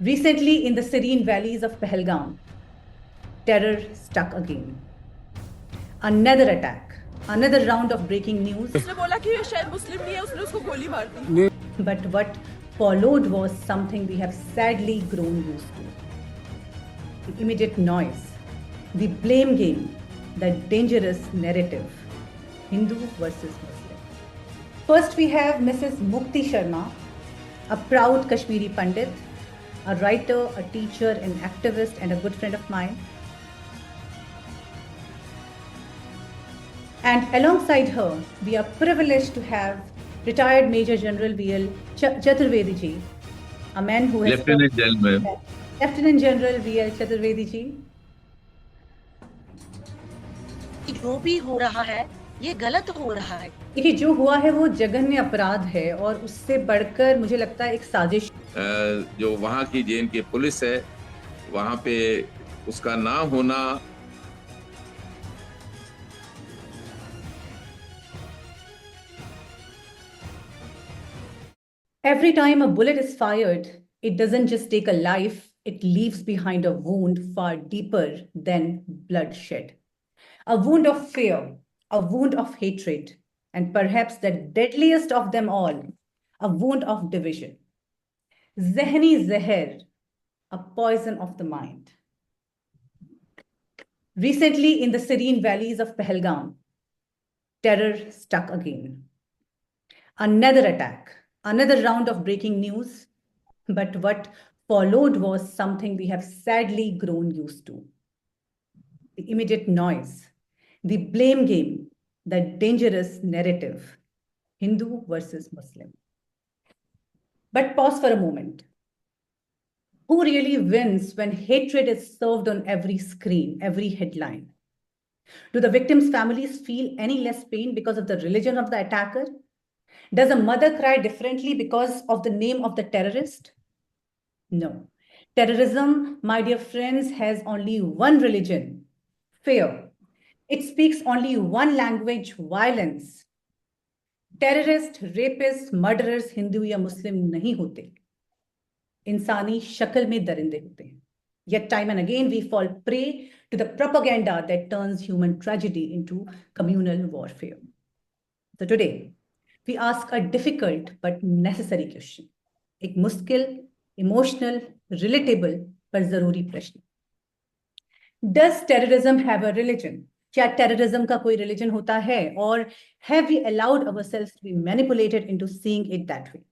Recently, in the serene valleys of Pahalgam, terror struck again. Another attack, another round of breaking news. उसने बोला कि ये शायद मुस्लिम नहीं है, उसने उसको गोली मार दी। But what followed was something we have sadly grown used to. The immediate noise, the blame game, the dangerous narrative, Hindu versus Muslim. First, we have Mrs. Mukti Sharma, a proud Kashmiri Pandit, a writer, a teacher, an activist, and a good friend of mine. And alongside her, we are privileged to have retired Major General V.L. Chaturvedi ji, a man who has Lieutenant General. Lieutenant General V.L. Chaturvedi ji. जो भी हो रहा है ये गलत हो रहा है। देखिए, जो हुआ है वो जघन्य अपराध है और उससे बढ़कर मुझे लगता है एक साजिश। जो वहाँ की JNK पुलिस है, वहाँ पे उसका ना होना Every time a bullet is fired, it doesn't just take a life, it leaves behind a wound far deeper than bloodshed. A wound of fear, a wound of hatred, and perhaps the deadliest of them all, a wound of division. Zehni Zeher, a poison of the mind. Recently, in the serene valleys of Pahalgam, terror struck again. Another attack, another round of breaking news, but what followed was something we have sadly grown used to. The immediate noise, the blame game, the dangerous narrative, Hindu versus Muslim. But pause for a moment. Who really wins when hatred is served on every screen, every headline? Do the victims' families feel any less pain because of the religion of the attacker? Does a mother cry differently because of the name of the terrorist? No. Terrorism, my dear friends, has only one religion, fear. It speaks only one language, violence. Terrorists, rapists, murderers, Hindu या Muslim नहीं होते. इंसानी शक्ल में दरिंदे होते हैं. Yet time and again we fall prey to the propaganda that turns human tragedy into communal warfare. So today, we ask a difficult but necessary question. एक मुश्किल, emotional, relatable पर जरूरी प्रश्न. Does terrorism have a religion? क्या terrorism का कोई religion होता है? Or have we allowed ourselves to be manipulated into seeing it that way?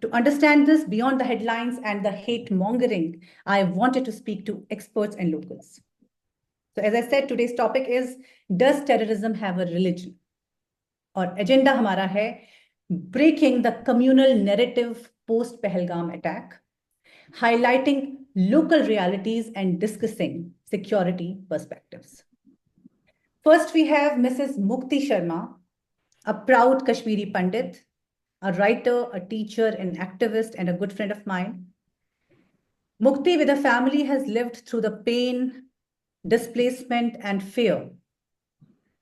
To understand this beyond the headlines and the hate mongering, I wanted to speak to experts and locals. So as I said, today's topic is, does terrorism have a religion? और agenda हमारा है breaking the communal narrative post Pahalgam attack, highlighting local realities and discussing security perspectives. First, we have Mrs. Mukti Sharma, a proud Kashmiri Pandit, a writer, a teacher, an activist, and a good friend of mine. Mukti, with a family, has lived through the pain, displacement, and fear,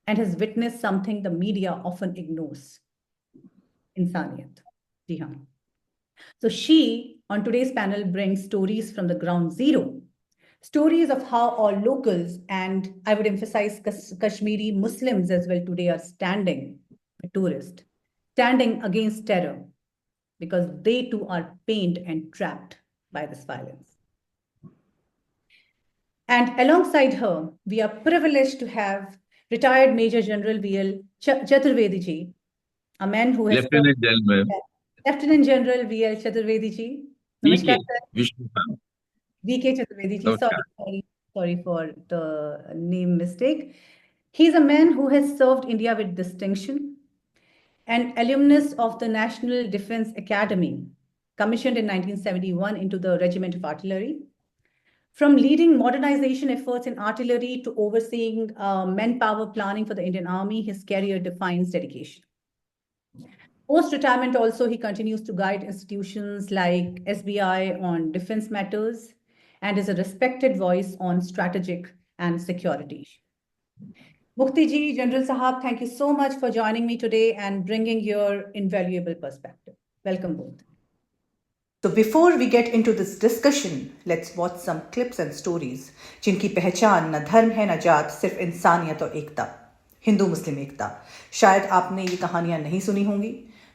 and has witnessed something the media often ignores. Insaniyat. Ji haan. So she, on today's panel, brings stories from the ground zero, stories of how all locals, and I would emphasize Kashmiri Muslims as well today, are standing, tourists, standing against terror, because they too are pained and trapped by this violence. And alongside her, we are privileged to have retired Major General V.L. Chaturvedi ji, a man who has... Lieutenant General. Lieutenant General V.L. Chaturvedi ji. Namaskar, sir. V.K. Chaturvedi ji. Sorry for the name mistake. He's a man who has served India with distinction, an alumnus of the National Defense Academy, commissioned in 1971 into the Regiment of Artillery. From leading modernization efforts in artillery to overseeing manpower planning for the Indian Army, his career defines dedication. Post-retirement also, he continues to guide institutions like SBI on defense matters and is a respected voice on strategic and security. Mukti ji, General Sahab, thank you so much for joining me today and bringing your invaluable perspective. Welcome both. So before we get into this discussion, let's watch some clips and stories जिनकी पहचान न धर्म है न जात, सिर्फ इंसानियत और एकता, हिंदू मुस्लिम एकता। शायद आपने ये कहानियां नहीं सुनी होंगी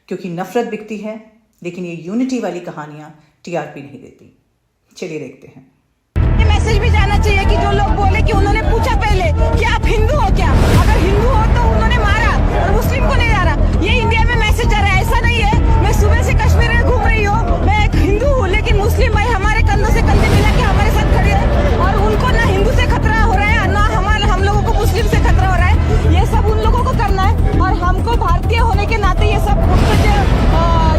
क्योंकि नफरत बिकती है, लेकिन ये यूनिटी वाली कहानियां टीआरपी नहीं देती। चलिए देखते हैं। ये मैसेज भी जाना चाहिए कि जो लोग बोले कि उन्होंने पूछा पहले कि आप हिंदू हो क्या, अगर हिंदू हो तो उन्होंने मारा और मुस्लिम को नहीं मारा। ये इंडिया में मैसेज जा रहा है, ऐसा नहीं है। मैं सुबह से कश्मीर में घूम रही हूँ, मैं एक हिंदू हूँ, लेकिन मुस्लिम भाई हमारे कंधों से कंधे मिला के हमारे साथ खड़े हैं और उनको ना हिंदू से खतरा हो रहा है ना हम लोगों को मुस्लिम से खतरा हो रहा है। ये सब उन लोगों को करना है और हमको भारतीय होने के नाते ये सब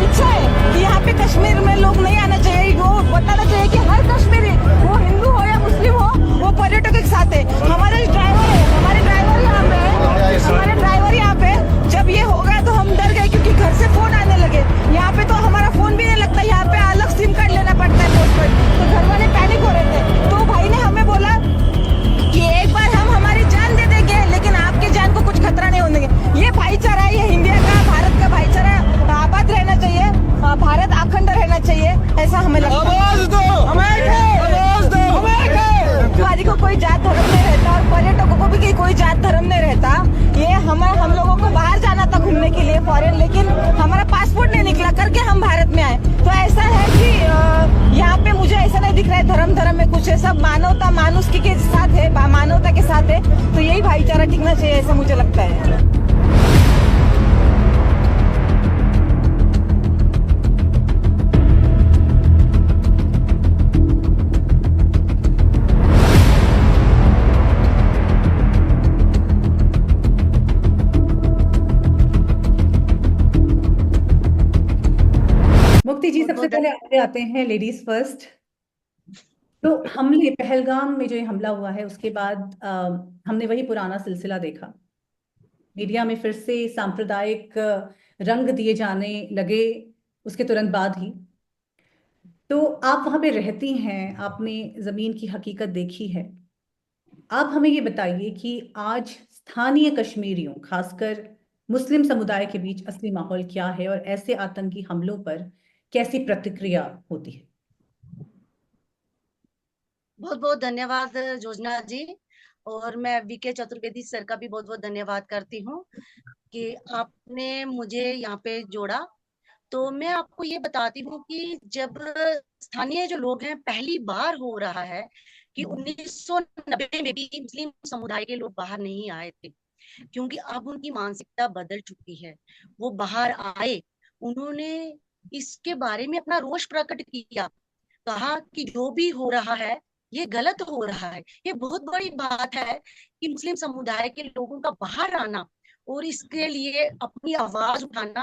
इच्छा है कि यहाँ पे कश्मीर में लोग नहीं आना चाहिए। वो बताना चाहिए कि हर कश्मीरी, वो हिंदू हो या मुस्लिम हो, वो पर्यटक के साथ है। हमारे ड्राइवर है, हमारे ड्राइवर यहाँ पे है, हमारे ड्राइवर यहाँ पे। जब ये होगा तो हम डर गए क्योंकि घर से फोन आने लगे। यहाँ पे तो हमारा फोन भी नहीं लगता, यहाँ पे अलग सिम कार्ड लेना पड़ता है पोस्टपेड। तो घर वाले पैनिक हो रहे थे। तो भाई ने हमें बोला कि एक बार हम हमारी जान दे देंगे, लेकिन आपके जान को कुछ खतरा नहीं होने देंगे। ये भाईचारा है, ये इंडिया का, भारत का भाईचारा आबाद रहना चाहिए, भारत अखंड रहना चाहिए, ऐसा हमें लगता है। वादी को कोई जात धर्म नहीं रहता और पर्यटकों को भी कोई जात धर्म नहीं रहता। ये हम लोगों को बाहर जाना था घूमने के लिए फॉरेन, लेकिन हमारा पासपोर्ट नहीं निकला करके हम भारत में आए। तो ऐसा है कि यहाँ पे मुझे ऐसा नहीं दिख रहा है धर्म में कुछ है, सब मानवता मानुष्की के साथ है, मानवता के साथ है। तो यही भाईचारा टिकना चाहिए, ऐसा मुझे लगता है। मुक्ति जी, सबसे पहले आगे आते हैं, लेडीज फर्स्ट। तो हमले पहलगाम में जो ये हमला हुआ है उसके बाद हमने वही पुराना सिलसिला देखा। मीडिया में फिर से सांप्रदायिक रंग दिए जाने लगे उसके तुरंत बाद ही। तो आप वहां पे रहती हैं, आपने जमीन की हकीकत देखी है। आप हमें ये बताइए कि आज स्थानीय कश्मीरियों, खासकर मुस्लिम समुदाय के बीच असली माहौल क्या है और ऐसे आतंकी हमलों पर कैसी प्रतिक्रिया होती है? बहुत बहुत धन्यवाद योजना जी। और मैं वीके चतुर्वेदी सर का भी बहुत बहुत धन्यवाद करती हूँ कि आपने मुझे यहाँ पे जोड़ा। तो मैं आपको ये बताती हूँ कि जब स्थानीय जो लोग हैं, पहली बार हो रहा है कि 1990 में भी मुस्लिम समुदाय के लोग बाहर नहीं आए थे, क्योंकि अब उनकी मानसिकता बदल चुकी है। वो बाहर आए, उन्होंने इसके बारे में अपना रोष प्रकट किया, कहा कि जो भी हो रहा है ये गलत हो रहा है। ये बहुत बड़ी बात है कि मुस्लिम समुदाय के लोगों का बाहर आना और इसके लिए अपनी आवाज उठाना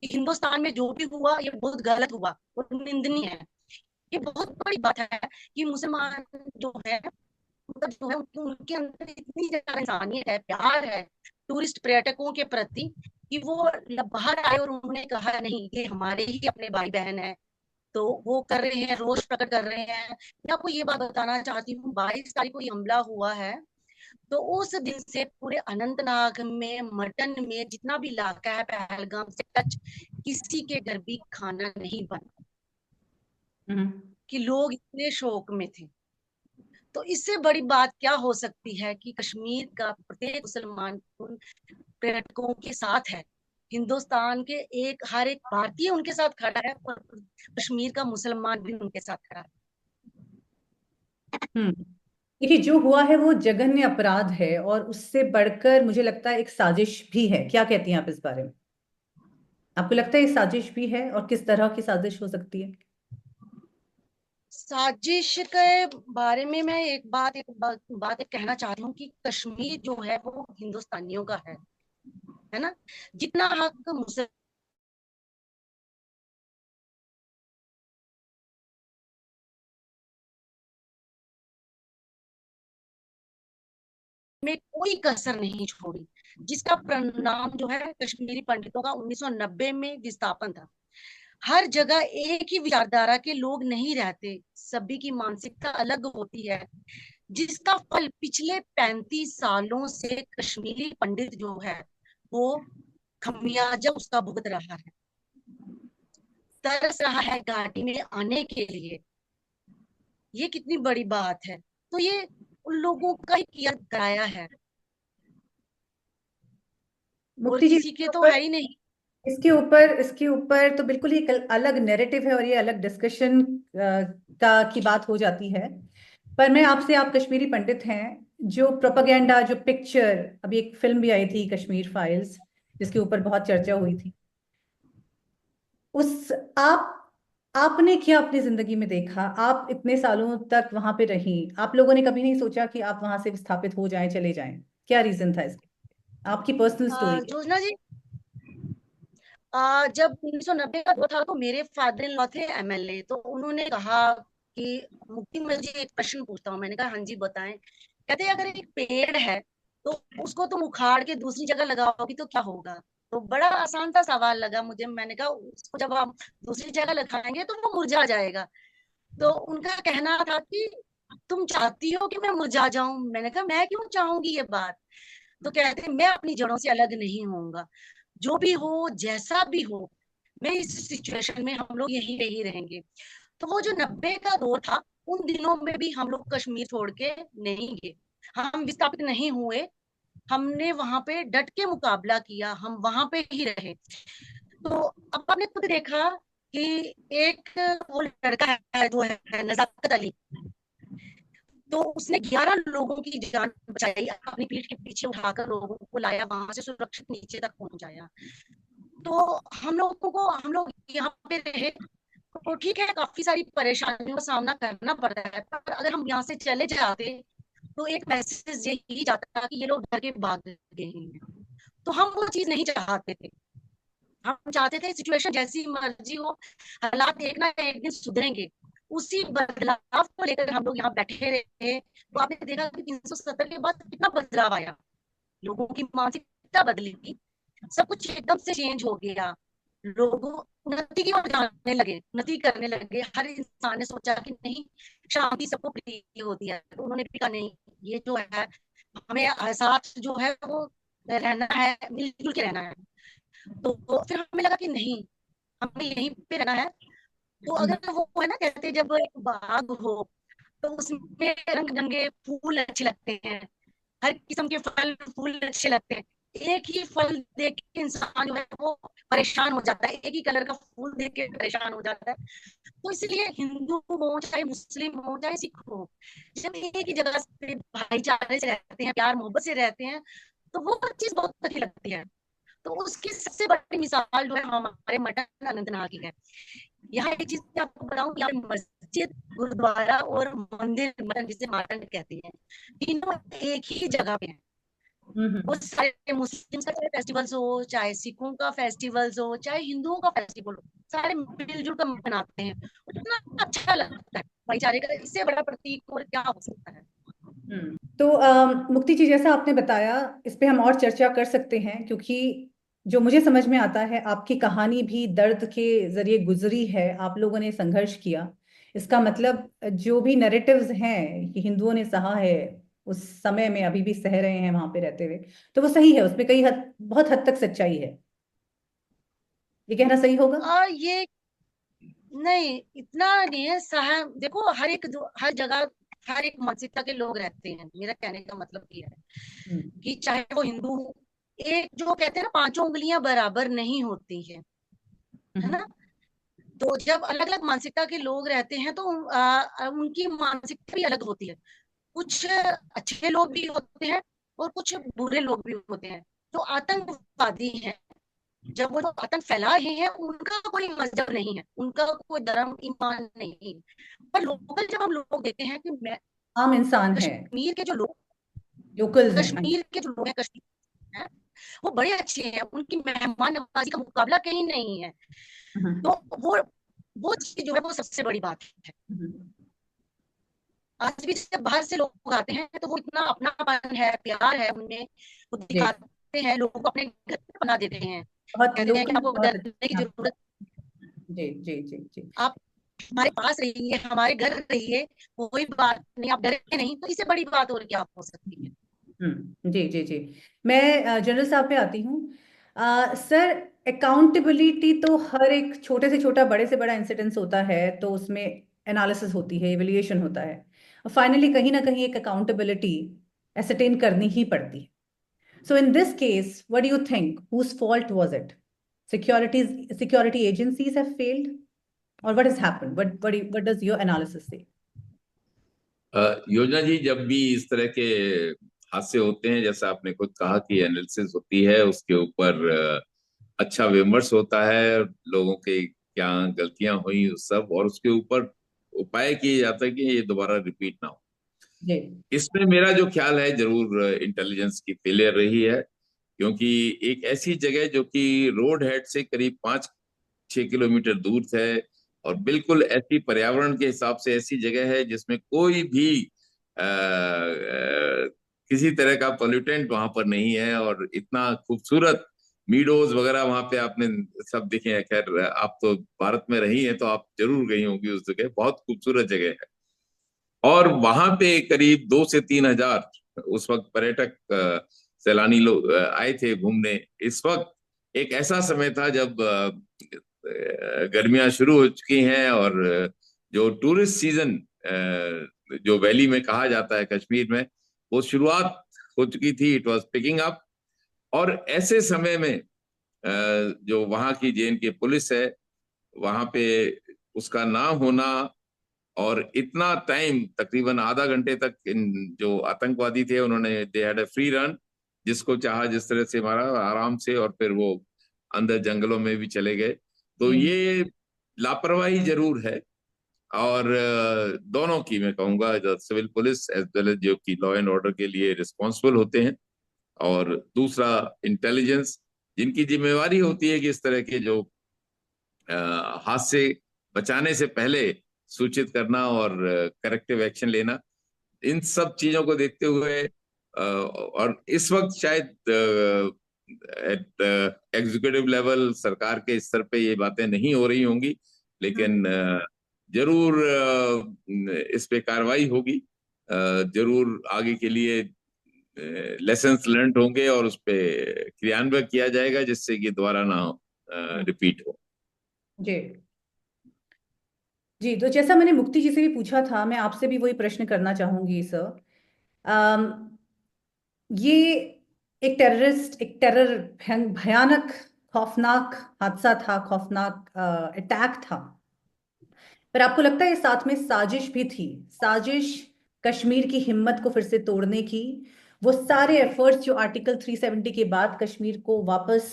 कि हिंदुस्तान में जो भी हुआ ये बहुत गलत हुआ और निंदनीय है। ये बहुत बड़ी बात है कि मुसलमान जो है, मतलब जो है उनके अंदर इतनी ज्यादा इंसानियत है, प्यार है टूरिस्ट पर्यटकों के प्रति, कि वो बाहर आए और उन्होंने कहा नहीं ये हमारे ही अपने भाई बहन है। तो वो कर रहे हैं, रोष प्रकट कर रहे हैं। मैं आपको ये बात बताना चाहती हूँ, 22 तारीख को ये हमला हुआ है, तो उस दिन से पूरे अनंतनाग में, मटन में, जितना भी इलाका है पहलगाम से टच, किसी के घर भी खाना नहीं बना कि लोग इतने शोक में थे। तो इससे बड़ी बात क्या हो सकती है कि कश्मीर का प्रत्येक मुसलमान पर्यटकों के साथ है। हिंदुस्तान के हर एक भारतीय उनके साथ खड़ा है और कश्मीर का मुसलमान भी उनके साथ खड़ा है। देखिए, जो हुआ है वो जघन्य अपराध है और उससे बढ़कर मुझे लगता है एक साजिश भी है। क्या कहती हैं आप इस बारे में? आपको लगता है ये साजिश भी है और किस तरह की साजिश हो सकती है? साजिश के बारे में मैं एक बात कहना चाहती हूँ कि कश्मीर जो है वो हिंदुस्तानियों का है ना। जितना हक मुसलमान में कोई कसर नहीं छोड़ी, जिसका परिणाम जो है कश्मीरी पंडितों का 1990 में विस्थापन था। हर जगह एक ही विचारधारा के लोग नहीं रहते, सभी की मानसिकता अलग होती है, जिसका फल पिछले 35 सालों से कश्मीरी पंडित जो है वो खमियाजा उसका भुगत रहा है। तरस रहा है घाटी में आने के लिए, ये कितनी बड़ी बात है। तो ये उन लोगों का ही किया कराया है, और मुक्ति जी, किसी के तो है ही नहीं। इसके ऊपर तो बिल्कुल ही एक अलग नैरेटिव है और ये अलग डिस्कशन की बात हो जाती है। पर मैं आपसे, आप कश्मीरी पंडित हैं, जो प्रोपेगेंडा, जो पिक्चर, अभी एक फिल्म भी आई थी कश्मीर फाइल्स जिसके ऊपर बहुत चर्चा हुई थी, उस आपने क्या अपनी जिंदगी में देखा? आप इतने सालों तक वहां पे रही, आप लोगों ने कभी नहीं सोचा कि आप वहां से विस्थापित हो जाएं, चले जाएं? क्या रीजन था इसके? आपकी पर्सनल स्टोरी क्या? जोजना जी, जब 1990 का दौर था तो मेरे फादर इन लॉ थे एमएलए, तो उन्होंने कहा कि मुक्ति, मुझे एक प्रश्न पूछता हूँ। मैंने कहा हाँ जी बताएं। कहते हैं अगर एक पेड़ है तो उसको तुम उखाड़ के दूसरी जगह लगाओगी तो क्या होगा? तो बड़ा आसान सा सवाल लगा मुझे। मैंने कहा उसको जब हम दूसरी जगह लगाएंगे तो वो मुरझा जाएगा। तो उनका कहना था कि तुम चाहती हो कि मैं मुरझा जाऊं? मैंने कहा मैं क्यों चाहूंगी ये बात। तो कहते हैं मैं अपनी जड़ों से अलग नहीं होऊंगा, जो भी हो जैसा भी हो, मैं इस सिचुएशन में हम लोग यहीं पे ही रहेंगे। तो वो जो 90 का दौर था, उन दिनों में भी हम लोग कश्मीर छोड़ के नहीं गए, हम विस्थापित नहीं हुए। हमने वहां पे डट के मुकाबला किया, हम वहां पे ही रहे। तो अब आपने खुद देखा कि एक वो लड़का है जो है नजाकत अली, तो उसने 11 लोगों की जान बचाई, अपनी पीठ के पीछे उठाकर लोगों को लाया, वहां से सुरक्षित नीचे तक पहुंचाया। तो हम लोग यहाँ पे रहे, तो ठीक है काफी सारी परेशानियों का सामना करना पड़ता है, पर अगर हम यहाँ से चले जाते तो एक मैसेज यही जाता कि ये लोग डर के भाग गए हैं। तो हम वो चीज नहीं चाहते थे। हम चाहते थे सिचुएशन जैसी मर्जी हो, हालात एक ना एक दिन सुधरेंगे। उसी बदलाव को लेकर हम लोग यहाँ बैठे रहे। तो आपने देखा कि 370 के बाद कितना बदलाव आया, लोगों की मानसिकता बदली, सब कुछ एकदम से चेंज हो गया। लोग उन्नति की ओर जाने लगे, उन्नति करने लगे। हर इंसान ने सोचा कि नहीं, शांति सबको प्रिय होती है, तो उन्होंने भी कहा नहीं, ये जो है हमें साथ जो है वो रहना है, मिलजुल के रहना है। तो फिर हमें लगा कि नहीं, हमें यहीं पे रहना है। तो अगर वो है ना, कहते जब एक बाग हो तो उसमें रंग बिरंगे फूल अच्छे लगते हैं, हर किस्म के फल फूल अच्छे लगते हैं। एक ही फल देख के इंसान जो है वो परेशान हो जाता है, एक ही कलर का फूल देख के परेशान हो जाता है। तो इसलिए हिंदू हो चाहे मुस्लिम हो चाहे सिख हो, जब एक ही जगह से भाईचारे से रहते हैं, प्यार मोहब्बत से रहते हैं, तो वो चीज बहुत अच्छी लगती है। तो उसकी सबसे बड़ी मिसाल जो है हमारे मटन अनंतनाग की है। यहाँ एक चीज आपको बताऊं, यहाँ मस्जिद, गुरुद्वारा और मंदिर, मटन जिसे माटन कहते हैं, तीनों एक ही जगह पे हैं। वो सारे मुस्लिम का चाहे फेस्टिवल्स हो, चाहे सिखों का फेस्टिवल्स हो, चाहे हिंदुओं का फेस्टिवल हो, सारे मिलजुल कर मनाते हैं। इतना अच्छा लगता है भाईचारे का, इससे बड़ा प्रतीक और क्या हो सकता है। तो मुक्ति जी, जैसा आपने बताया, इस पे हम और चर्चा कर सकते हैं, क्योंकि जो मुझे समझ में आता है, आपकी कहानी भी दर्द के जरिए गुजरी है, आप लोगों ने संघर्ष किया। इसका मतलब जो भी नैरेटिव्स हैं कि हिंदुओं ने सहा है उस समय में, अभी भी सह रहे हैं वहां पे रहते हुए, तो वो सही है, उसमें बहुत हद तक सच्चाई है। ये कहना सही होगा? ये नहीं, इतना नहीं है देखो, हर जगह हर एक मानसिकता के लोग रहते हैं। मेरा कहने का मतलब ये है कि चाहे वो हिंदू हो, एक जो कहते हैं ना, पांचों उंगलियां बराबर नहीं होती है ना। तो जब अलग अलग मानसिकता के लोग रहते हैं तो उनकी मानसिकता भी अलग होती है। कुछ अच्छे लोग भी होते हैं और कुछ बुरे लोग भी होते हैं। जो आतंकवादी हैं, जब वो आतंक फैला रहे हैं, उनका कोई मजहब नहीं है, उनका कोई धर्म ईमान नहीं। पर लोकल जब हम लोग देखते हैं कि मैं आम इंसान है, कश्मीर के जो लोग लोकल्स हैं। कश्मीर के जो लोग हैं, कश्मीर है, वो बड़े अच्छे हैं, उनकी मेहमान नवाजी का मुकाबला कहीं नहीं है। तो वो चीज जो है वो सबसे बड़ी बात है। आज भी जब बाहर से लोग आते हैं तो वो इतना अपनापन है, प्यार है उनमें, वो दिखाते हैं, लोगों को अपने घर पे बना देते हैं, कहते हैं कि आपको डरने की जरूरत, जी जी जी जी, आप हमारे पास रहिए, हमारे घर रहिए, कोई बात नहीं, आप डरे नहीं। तो इससे बड़ी बात और क्या हो सकती है। जी जी जी। मैं जनरल साहब पे आती हूँ। सर, अकाउंटेबिलिटी तो हर एक छोटे से छोटा बड़े से बड़ा इंसिडेंस होता है तो उसमें एनालिसिस होती है, एवेल्युएशन होता है, और फाइनली कहीं ना कहीं एक अकाउंटेबिलिटी एसरटेन करनी ही पड़ती है. So in this case, what do you think? Whose fault was it? Security agencies have failed, or what has happened? What does your analysis say? योजना जी, जब भी इस तरह के हादसे होते हैं, जैसा आपने खुद कहा कि एनालिसिस होती है, उसके ऊपर अच्छा विमर्श होता है, लोगों के क्या गलतियां हुई उस सब, और उसके ऊपर उपाय किए जाते हैं कि ये दोबारा रिपीट ना हो. जी. इसमें मेरा जो ख्याल है, जरूर इंटेलिजेंस की फेलियर रही है, क्योंकि एक ऐसी जगह जो कि रोड हेड से करीब 5-6 किलोमीटर दूर है, और बिल्कुल ऐसी पर्यावरण के हिसाब से ऐसी जगह है जिसमें कोई भी किसी तरह का पोल्यूटेंट वहां पर नहीं है, और इतना खूबसूरत मीडोज वगैरह वहां पे आपने सब देखे हैं. खैर, आप तो भारत में रही हैं तो आप जरूर गई होंगी उस जगह. बहुत खूबसूरत जगह है, और वहां पे करीब 2 से 3 हजार उस वक्त पर्यटक सैलानी लोग आए थे घूमने. इस वक्त एक ऐसा समय था जब गर्मियां शुरू हो चुकी हैं, और जो टूरिस्ट सीजन जो वैली में कहा जाता है कश्मीर में, वो शुरुआत हो चुकी थी. It was picking up. और ऐसे समय में जो वहां की JNK पुलिस है, वहां पे उसका ना होना, और इतना टाइम तकरीबन आधा घंटे तक इन जो आतंकवादी थे उन्होंने they had a free run, जिसको चाहा जिस तरह से मारा आराम से, और फिर वो अंदर जंगलों में भी चले गए. तो ये लापरवाही जरूर है, और दोनों की मैं कहूंगा, जो civil police as well as जो कि लॉ एंड ऑर्डर के लिए रिस्पॉन्सिबल होते हैं, और दूसरा इंटेलिजेंस, जिनकी जिम्मेवारी होती है कि इस तरह के जो हादसे बचाने से पहले सूचित करना और करेक्टिव एक्शन लेना. इन सब चीजों को देखते हुए और इस वक्त शायद एट एग्जीक्यूटिव लेवल सरकार के स्तर पे ये बातें नहीं हो रही होंगी, लेकिन जरूर इस पे कार्रवाई होगी. जरूर आगे के लिए लेसन्स लर्न होंगे, और उस पे क्रियान्वयन किया जाएगा, जिससे कि दोबारा ना रिपीट हो. जी. जी, तो जैसा मैंने मुक्ति जी से भी पूछा था, मैं आपसे भी वही प्रश्न करना चाहूंगी सर. ये एक टेरर भयानक खौफनाक हादसा था, खौफनाक अटैक था, पर आपको लगता है ये साथ में साजिश भी थी? साजिश कश्मीर की हिम्मत को फिर से तोड़ने की, वो सारे एफर्ट्स जो आर्टिकल 370 के बाद कश्मीर को वापस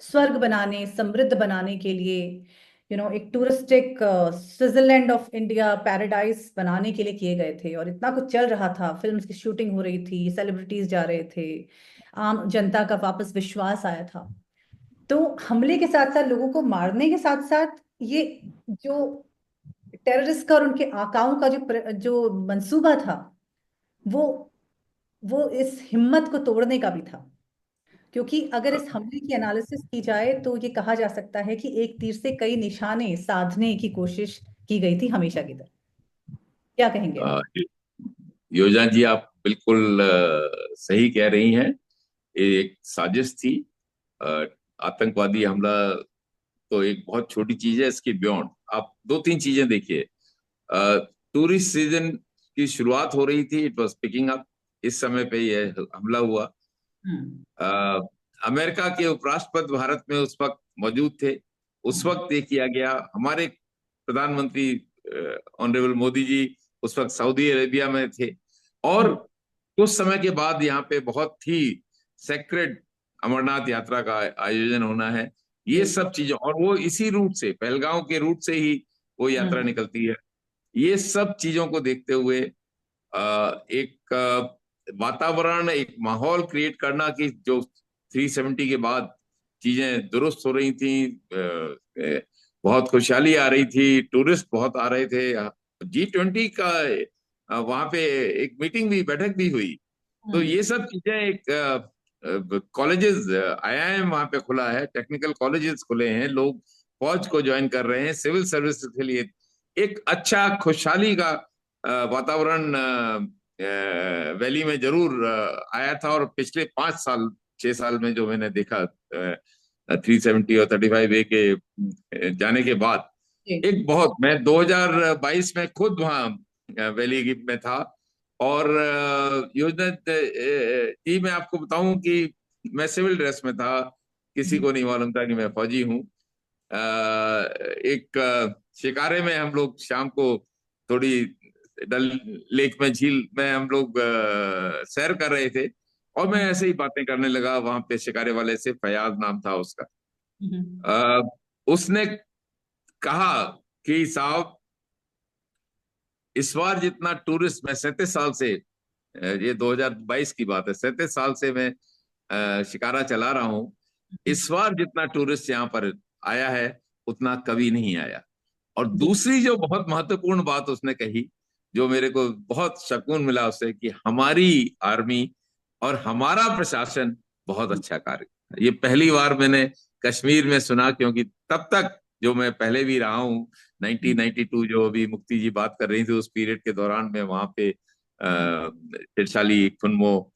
स्वर्ग बनाने, समृद्ध बनाने के लिए, एक touristic Switzerland of India paradise बनाने के लिए किए गए थे, और इतना कुछ चल रहा था, फिल्म्स की शूटिंग हो रही थी, सेलिब्रिटीज जा रहे थे, आम जनता का वापस विश्वास आया था. तो हमले के साथ साथ, लोगों को मारने के साथ साथ, ये जो टेररिस्ट का और उनके आकाओं का जो मंसूबा था, वो इस हिम्मत को तोड़ने का भी था. क्योंकि अगर इस हमले की एनालिसिस की जाए तो ये कहा जा सकता है कि एक तीर से कई निशाने साधने की कोशिश की गई थी हमेशा की तरह. क्या कहेंगे आप? योजना जी, आप बिल्कुल सही कह रही हैं. एक साजिश थी. आतंकवादी हमला तो एक बहुत छोटी चीज है, इसके बियॉन्ड आप 2-3 चीजें देखिए. टूरिस्ट सीजन की शुरुआत हो रही थी, इट वाज पिकिंग अप. इस समय पे ये हमला हुआ. अमेरिका के उपराष्ट्रपति भारत में उस वक्त मौजूद थे. उस वक्त ये किया गया. हमारे प्रधानमंत्री ऑनरेबल मोदी जी उस वक्त सऊदी अरेबिया में थे, और कुछ समय के बाद यहाँ पे बहुत ही सेक्रेड अमरनाथ यात्रा का आयोजन होना है. ये सब चीजें, और वो इसी रूट से, पहलगांव के रूट से ही वो यात्रा निकलती है. ये सब चीजों को देखते हुए एक वातावरण, एक माहौल क्रिएट करना कि जो 370 के बाद चीजें दुरुस्त हो रही थी, बहुत खुशहाली आ रही थी, टूरिस्ट बहुत आ रहे थे. G20 का वहां पे एक मीटिंग भी, बैठक भी हुई. तो ये सब चीजें, एक कॉलेजेस, IIM वहां पे खुला है, टेक्निकल कॉलेजेस खुले हैं, लोग फौज को ज्वाइन कर रहे हैं, सिविल सर्विस के लिए एक अच्छा खुशहाली का वातावरण वैली में जरूर आया था. और पिछले 5-6 साल में जो मैंने देखा 370 और 35A के जाने के बाद एक बहुत, मैं 2022 में खुद वहाँ वैली में था। और योजना जी, मैं आपको बताऊं कि मैं सिविल ड्रेस में था, किसी को नहीं मालूम था कि मैं फौजी हूँ। एक शिकारे में हम लोग शाम को थोड़ी डल लेक में, झील में हम लोग सैर कर रहे थे, और मैं ऐसे ही बातें करने लगा वहां पे शिकारे वाले से, फयाज नाम था उसका। उसने कहा कि साहब, इस बार जितना टूरिस्ट, मैं 37 साल से, ये 2022 की बात है, 37 साल से मैं शिकारा चला रहा हूं, इस बार जितना टूरिस्ट यहाँ पर आया है उतना कभी नहीं आया। और दूसरी जो बहुत महत्वपूर्ण बात उसने कही, जो मेरे को बहुत सुकून मिला उससे, कि हमारी आर्मी और हमारा प्रशासन बहुत अच्छा कार्य। ये पहली बार मैंने कश्मीर में सुना, क्योंकि तब तक जो मैं पहले भी रहा हूँ, 1992 जो अभी मुक्ति जी बात कर रही थी, उस पीरियड के दौरान मैं वहां पे तिरशाली, खुनमो,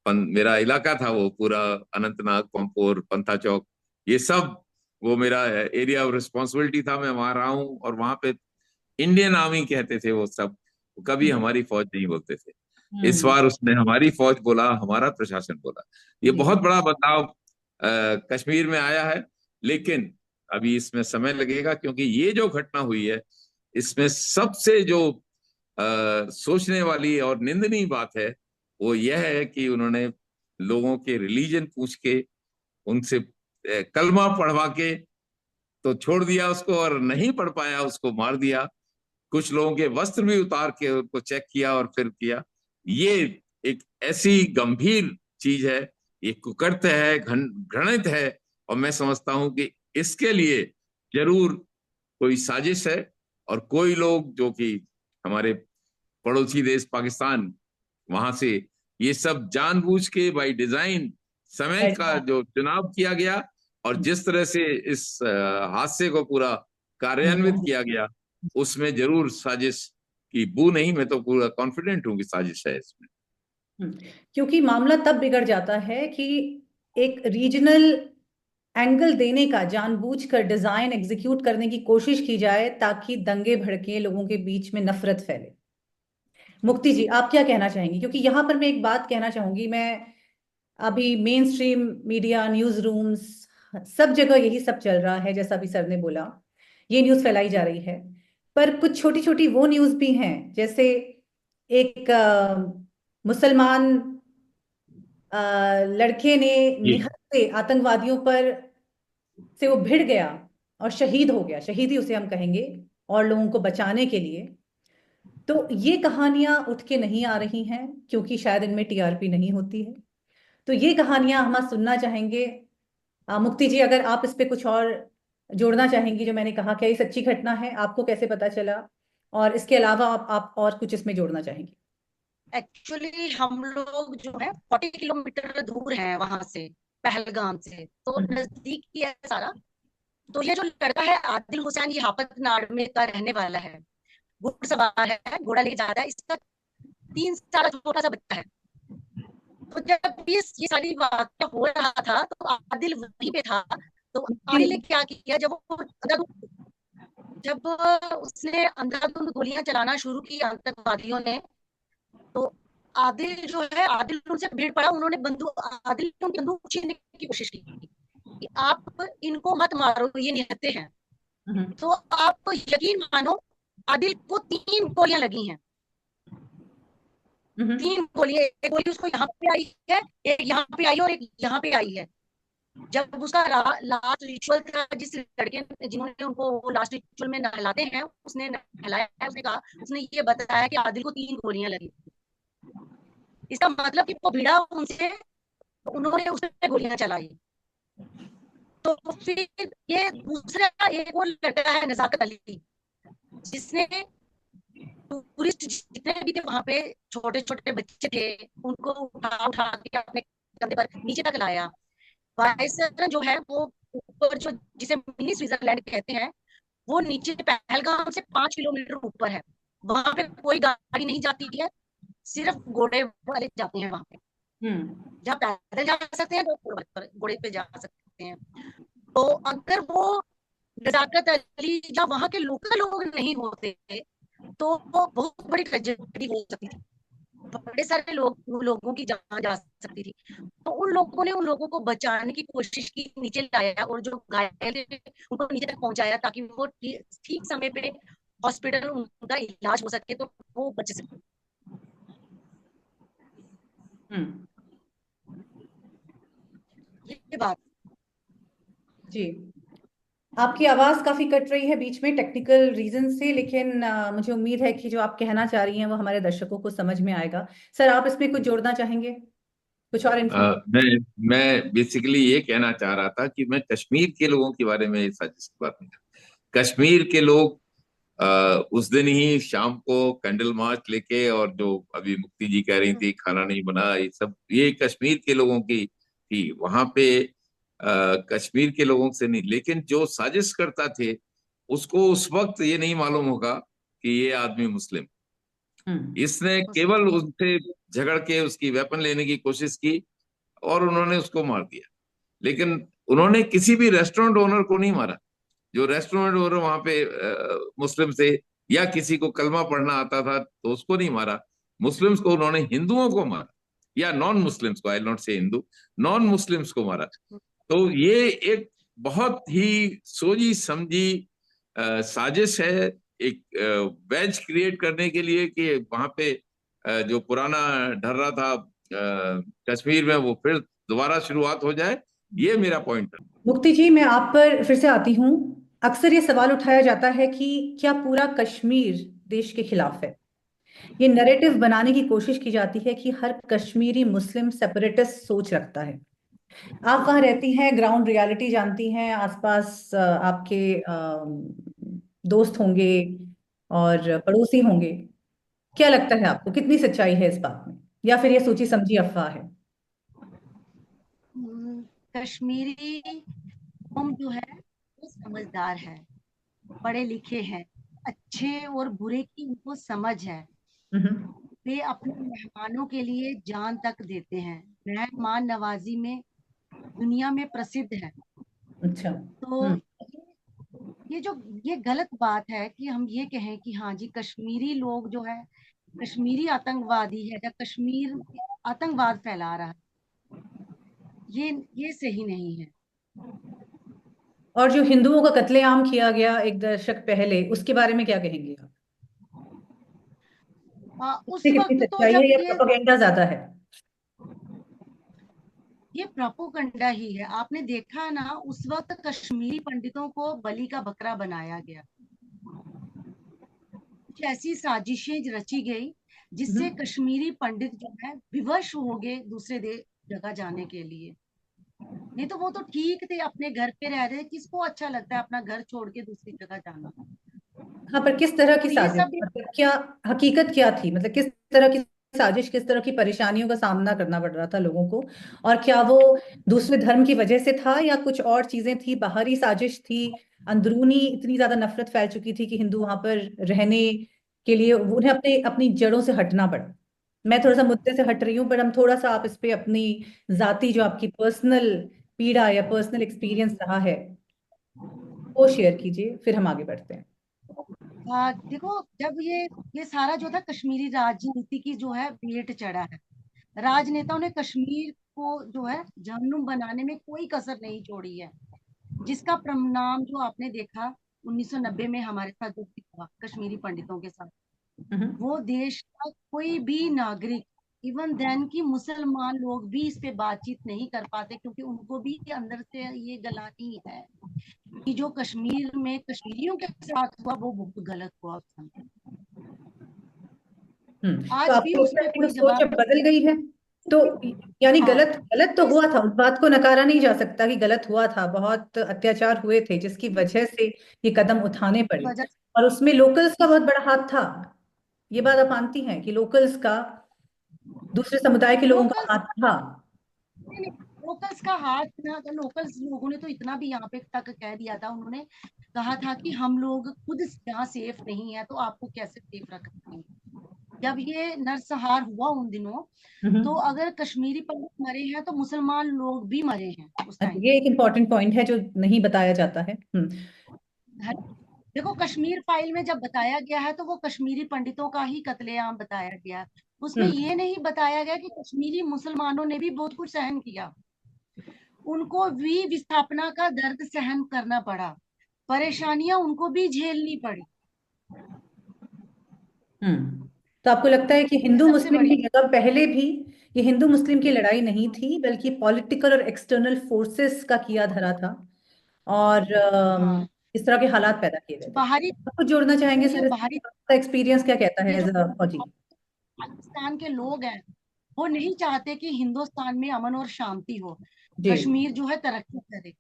मेरा इलाका था वो पूरा, अनंतनाग, पंपोर, पंथा चौक, ये सब वो मेरा एरिया ऑफ रिस्पॉन्सिबिलिटी था। मैं वहां रहा हूँ, और वहां पे इंडियन आर्मी कहते थे वो सब, कभी हमारी फौज नहीं बोलते थे। इस बार उसने हमारी फौज बोला, हमारा प्रशासन बोला। ये बहुत बड़ा बदलाव कश्मीर में आया है, लेकिन अभी इसमें समय लगेगा, क्योंकि ये जो घटना हुई है, इसमें सबसे जो सोचने वाली और निंदनीय बात है वो यह है कि उन्होंने लोगों के रिलीजन पूछ के, उनसे कलमा पढ़वा के तो छोड़ दिया उसको, और नहीं पढ़ पाया उसको मार दिया। कुछ लोगों के वस्त्र भी उतार के उनको चेक किया और फिर किया। ये एक ऐसी गंभीर चीज है, ये कुकृत्य है, घृणित है, और मैं समझता हूं कि इसके लिए जरूर कोई साजिश है, और कोई लोग जो कि हमारे पड़ोसी देश पाकिस्तान, वहां से ये सब जानबूझ के बाय डिजाइन समय का जो चुनाव किया गया, और जिस तरह से इस हादसे को पूरा कार्यान्वित किया गया, उसमें जरूर साजिश की बू नहीं, मैं तो पूरा कॉन्फिडेंट हूं कि साजिश है इसमें। क्योंकि मामला तब बिगड़ जाता है कि एक रीजनल एंगल देने का जानबूझकर डिजाइन एग्जीक्यूट करने की कोशिश की जाए, ताकि दंगे भड़के, लोगों के बीच में नफरत फैले। मुक्ति जी, आप क्या कहना चाहेंगी? क्योंकि यहाँ पर मैं एक बात कहना चाहूंगी, मैं अभी main stream media, news rooms, सब जगह यही सब चल रहा है, जैसा अभी सर ने बोला, ये न्यूज फैलाई जा रही है। पर कुछ छोटी छोटी वो न्यूज भी हैं, जैसे एक मुसलमान लड़के ने निहत्थे से आतंकवादियों पर से वो भिड़ गया और शहीद हो गया, शहीदी उसे हम कहेंगे, और लोगों को बचाने के लिए। तो ये कहानियां उठ के नहीं आ रही हैं, क्योंकि शायद इनमें टीआरपी नहीं होती है। तो ये कहानियां हम सुनना चाहेंगे। मुक्ति जी, अगर आप इस पे कुछ और जोड़ना चाहेंगी, जो मैंने कहा, क्या ये सच्ची घटना है, आपको कैसे पता चला, और इसके अलावा आप और कुछ इसमें जोड़ना चाहेंगी? एक्चुअली हम लोग जो है 40 किलोमीटर दूर हैं वहां से, पहलगाम से, तो नजदीक ही है सारा। तो ये जो लड़का है आदिल हुसैन, ये हापत नाड़ में का रहने वाला है, घुड़सवार है, घोड़ा लेके जाता है। इसका 3 साल छोटा सा बच्चा है। तो जब ये सारी वाक़या हो रहा था, तो आदिल वहीं पे था। तो आदिल ने क्या किया, जब उसने अंधाधुंध गोलियां चलाना शुरू की आतंकवादियों ने, तो आदिल जो है, आदिल उनसे भीड़ पड़ा। उन्होंने आदिल ने उनकी बंदूक छीनने की कोशिश की कि आप इनको मत मारो, ये निहत्थे हैं। तो आप यकीन मानो, आदिल को 3 गोलियां लगी हैं। 3 गोलियां, एक गोली उसको यहाँ पे आई है, एक यहाँ पे आई और एक यहाँ पे आई है। जब उसका लास्ट रिचुअल था, जिस लड़के जिन्होंने उनको लास्ट रिचुअल में नहलाते हैं, उसने नहलाया, उसने कहा, उसने ये बताया कि आदिल को 3 गोलियां लगी। इसका मतलब कि वो भिड़ा उनसे, उन्होंने उस पर गोलियां चलाई। तो फिर ये दूसरा एक और लड़का है, नजाकत अली, जिसने टूरिस्ट जितने भी थे वहां पे, छोटे छोटे बच्चे थे, उनको उठा के अपने कंधे पर नीचे तक लाया। वाइसर जो है वो ऊपर, जो जिसे मिनी स्विट्जरलैंड कहते हैं, वो नीचे पहलगाम से 5 किलोमीटर ऊपर है। वहां पे कोई गाड़ी नहीं जाती है, सिर्फ घोड़े वाले जाते हैं वहां पे। जहाँ पैदल जा सकते हैं तो घोड़े पे जा सकते हैं। तो अगर वो नजाकत अली या वहां के लोकल लोग नहीं होते तो वो बहुत बड़ी ट्रेजेडी हो सकती थी, बड़े सारे लोगों की जान जा सकती थी। तो उन लोगों ने उन लोगों को बचाने की कोशिश की, नीचे लाया और जो घायल थे उनको नीचे तक पहुंचाया ताकि वो ठीक समय पे हॉस्पिटल उनका इलाज हो सके तो वो बच सके। ये बात जी, आपकी आवाज काफी कट रही है बीच में टेक्निकल रीजन से, लेकिन मुझे उम्मीद है कि जो आप कहना चाह रही हैं वो हमारे दर्शकों को समझ में आएगा। सर, आप इसमें कुछ जोड़ना चाहेंगे, कुछ और इन्फॉर्मेशन? मैं बेसिकली ये कहना चाह रहा था कि मैं कश्मीर के लोगों के बारे में साजिश की बात नहीं कर। कश्मीर के लोग उस दिन ही शाम को कैंडल मार्च लेके, और जो अभी मुक्ति जी कह रही थी खाना नहीं बना, ये सब ये कश्मीर के लोगों की थी। वहां पे कश्मीर के लोगों से नहीं, लेकिन जो साजिश करता थे उसको उस वक्त ये नहीं मालूम होगा कि ये आदमी मुस्लिम। इसने केवल उससे झगड़ के उसकी वेपन लेने की कोशिश की और उन्होंने उसको मार दिया। लेकिन उन्होंने किसी भी रेस्टोरेंट ओनर को नहीं मारा। जो रेस्टोरेंट ओनर वहां पे मुस्लिम से या किसी को कलमा पढ़ना आता था तो उसको नहीं मारा। मुस्लिम्स को उन्होंने, हिंदुओं को मारा, या नॉन मुस्लिम्स को, आई नॉट से हिंदू, नॉन मुस्लिम्स को मारा। तो ये एक बहुत ही सोची समझी साजिश है, एक वेज क्रिएट करने के लिए कि वहां पे जो पुराना ढर्रा था कश्मीर में वो फिर दोबारा शुरुआत हो जाए। ये मेरा पॉइंट है। मुक्ति जी, मैं आप पर फिर से आती हूँ। अक्सर ये सवाल उठाया जाता है कि क्या पूरा कश्मीर देश के खिलाफ है। ये नैरेटिव बनाने की कोशिश की जाती है कि हर कश्मीरी मुस्लिम सेपरेटिस्ट सोच रखता है। आप वहां रहती हैं, ग्राउंड रियलिटी जानती हैं, आसपास आपके दोस्त होंगे और पड़ोसी होंगे। क्या लगता है आपको, कितनी सच्चाई है इस बात में, या फिर ये सोची समझी अफवाह है? कश्मीरी कौम जो है वो समझदार है, पढ़े लिखे हैं, अच्छे और बुरे की उनको समझ है। वे अपने मेहमानों के लिए जान तक देते हैं। मेहमान नवाजी में दुनिया में प्रसिद्ध है। अच्छा। तो ये गलत बात है कि हम ये कहें कि हाँ जी कश्मीरी लोग जो है कश्मीरी आतंकवादी है या कश्मीर आतंकवाद फैला रहा है, ये सही नहीं है। और जो हिंदुओं का कत्लेआम किया गया एक दशक पहले, उसके बारे में क्या कहेंगे आप? उस कितनी वक्त तो सच्चाई जब है या प्रोपेगेंडा ज्यादा है? ये प्रोपेगेंडा ही है। आपने देखा ना उस वक्त कश्मीरी पंडितों को बलि का बकरा बनाया गया। कुछ ऐसी साजिशें रची गई जिससे कश्मीरी पंडित जो है विवश हो गए दूसरे जगह जाने के लिए। नहीं तो वो तो ठीक थे, अपने घर पे रह रहे। किसको अच्छा लगता है अपना घर छोड़ के दूसरी जगह जाना? हाँ, पर किस तरह की तो ये साजिश, सब मतलब क्या हकीकत क्या थी, मतलब किस तरह की साजिश, किस तरह की परेशानियों का सामना करना पड़ रहा था लोगों को? और क्या वो दूसरे धर्म की वजह से था या कुछ और चीजें थी, बाहरी साजिश थी, अंदरूनी इतनी ज्यादा नफरत फैल चुकी थी कि हिंदू वहां पर रहने के लिए उन्हें अपने अपनी जड़ों से हटना पड़ा? मैं थोड़ा सा मुद्दे से हट रही हूँ, पर हम थोड़ा सा आप इस पे अपनी जाती, जो आपकी पर्सनल पीड़ा या पर्सनल एक्सपीरियंस रहा है, वो शेयर कीजिए, फिर हम आगे बढ़ते हैं। देखो जब ये सारा जो था कश्मीरी राजनीति की जो है भेंट चढ़ा है। राजनेताओं ने कश्मीर को जो है जहन्नुम बनाने में कोई कसर नहीं छोड़ी है, जिसका परिणाम जो आपने देखा 1990 में हमारे साथ जो हुआ कश्मीरी पंडितों के साथ, वो देश का कोई भी नागरिक, इवन देन की मुसलमान लोग भी इस पे बातचीत नहीं कर पाते, क्योंकि उनको भी अंदर से ये गलानी है कि जो कश्मीर में कश्मीरियों के साथ हुआ वो बहुत गलत हुआ उस समय। तो आज भी आपको उस लगता पे है कि वो कोई सोच अब जवाब बदल गई है? तो यानी हाँ गलत गलत तो हुआ था, उस बात को नकारा नहीं जा सकता कि गलत हुआ था, बहुत अत्याचार हुए थे जिसकी वजह से ये कदम उठाने पड़े, वजह और उसमें लोकल्स का बहुत बड़ा हाथ था। ये बात आप मानती हैं कि लोकल्स का, दूसरे समुदाय के लोगों का लोकल्स हाथ था? लोकल्स का हाथ ना, तो लोकल्स लोगों ने तो इतना भी यहाँ पे तक कह दिया था, उन्होंने कहा था कि हम लोग खुद यहाँ सेफ नहीं है तो आपको कैसे सेफ रख सकते हैं। जब ये नरसंहार हुआ उन दिनों, तो अगर कश्मीरी पंडित मरे हैं तो मुसलमान लोग भी मरे हैं उस टाइम। ये एक इम्पॉर्टेंट पॉइंट है जो नहीं बताया जाता है। देखो, कश्मीर फाइल में जब बताया गया है तो वो कश्मीरी पंडितों का ही कत्लेआम बताया गया, उसमें ये नहीं बताया गया कि कश्मीरी मुसलमानों ने भी बहुत कुछ सहन किया, उनको भी विस्थापना का दर्द सहन करना पड़ा, परेशानियां उनको भी झेलनी पड़ी। तो आपको लगता है कि हिंदू सबसे मुस्लिम बड़ी की जगह पहले भी ये हिंदू मुस्लिम की लड़ाई नहीं थी, बल्कि पॉलिटिकल और एक्सटर्नल फोर्सेस का किया धरा था, और हाँ, इस तरह के हालात पैदा किए गए थे। बाहरी, आप कुछ जोड़ना चाहेंगे ये सर? बाहरी, आपका एक्सपीरियंस क्या कहता है ये एज जो अ फौजी? पाकिस्तान के लोग हैं वो नहीं चाहते कि हिंदुस्तान में अमन और शांति हो, जी कश्मीर जो है तरक्की करे।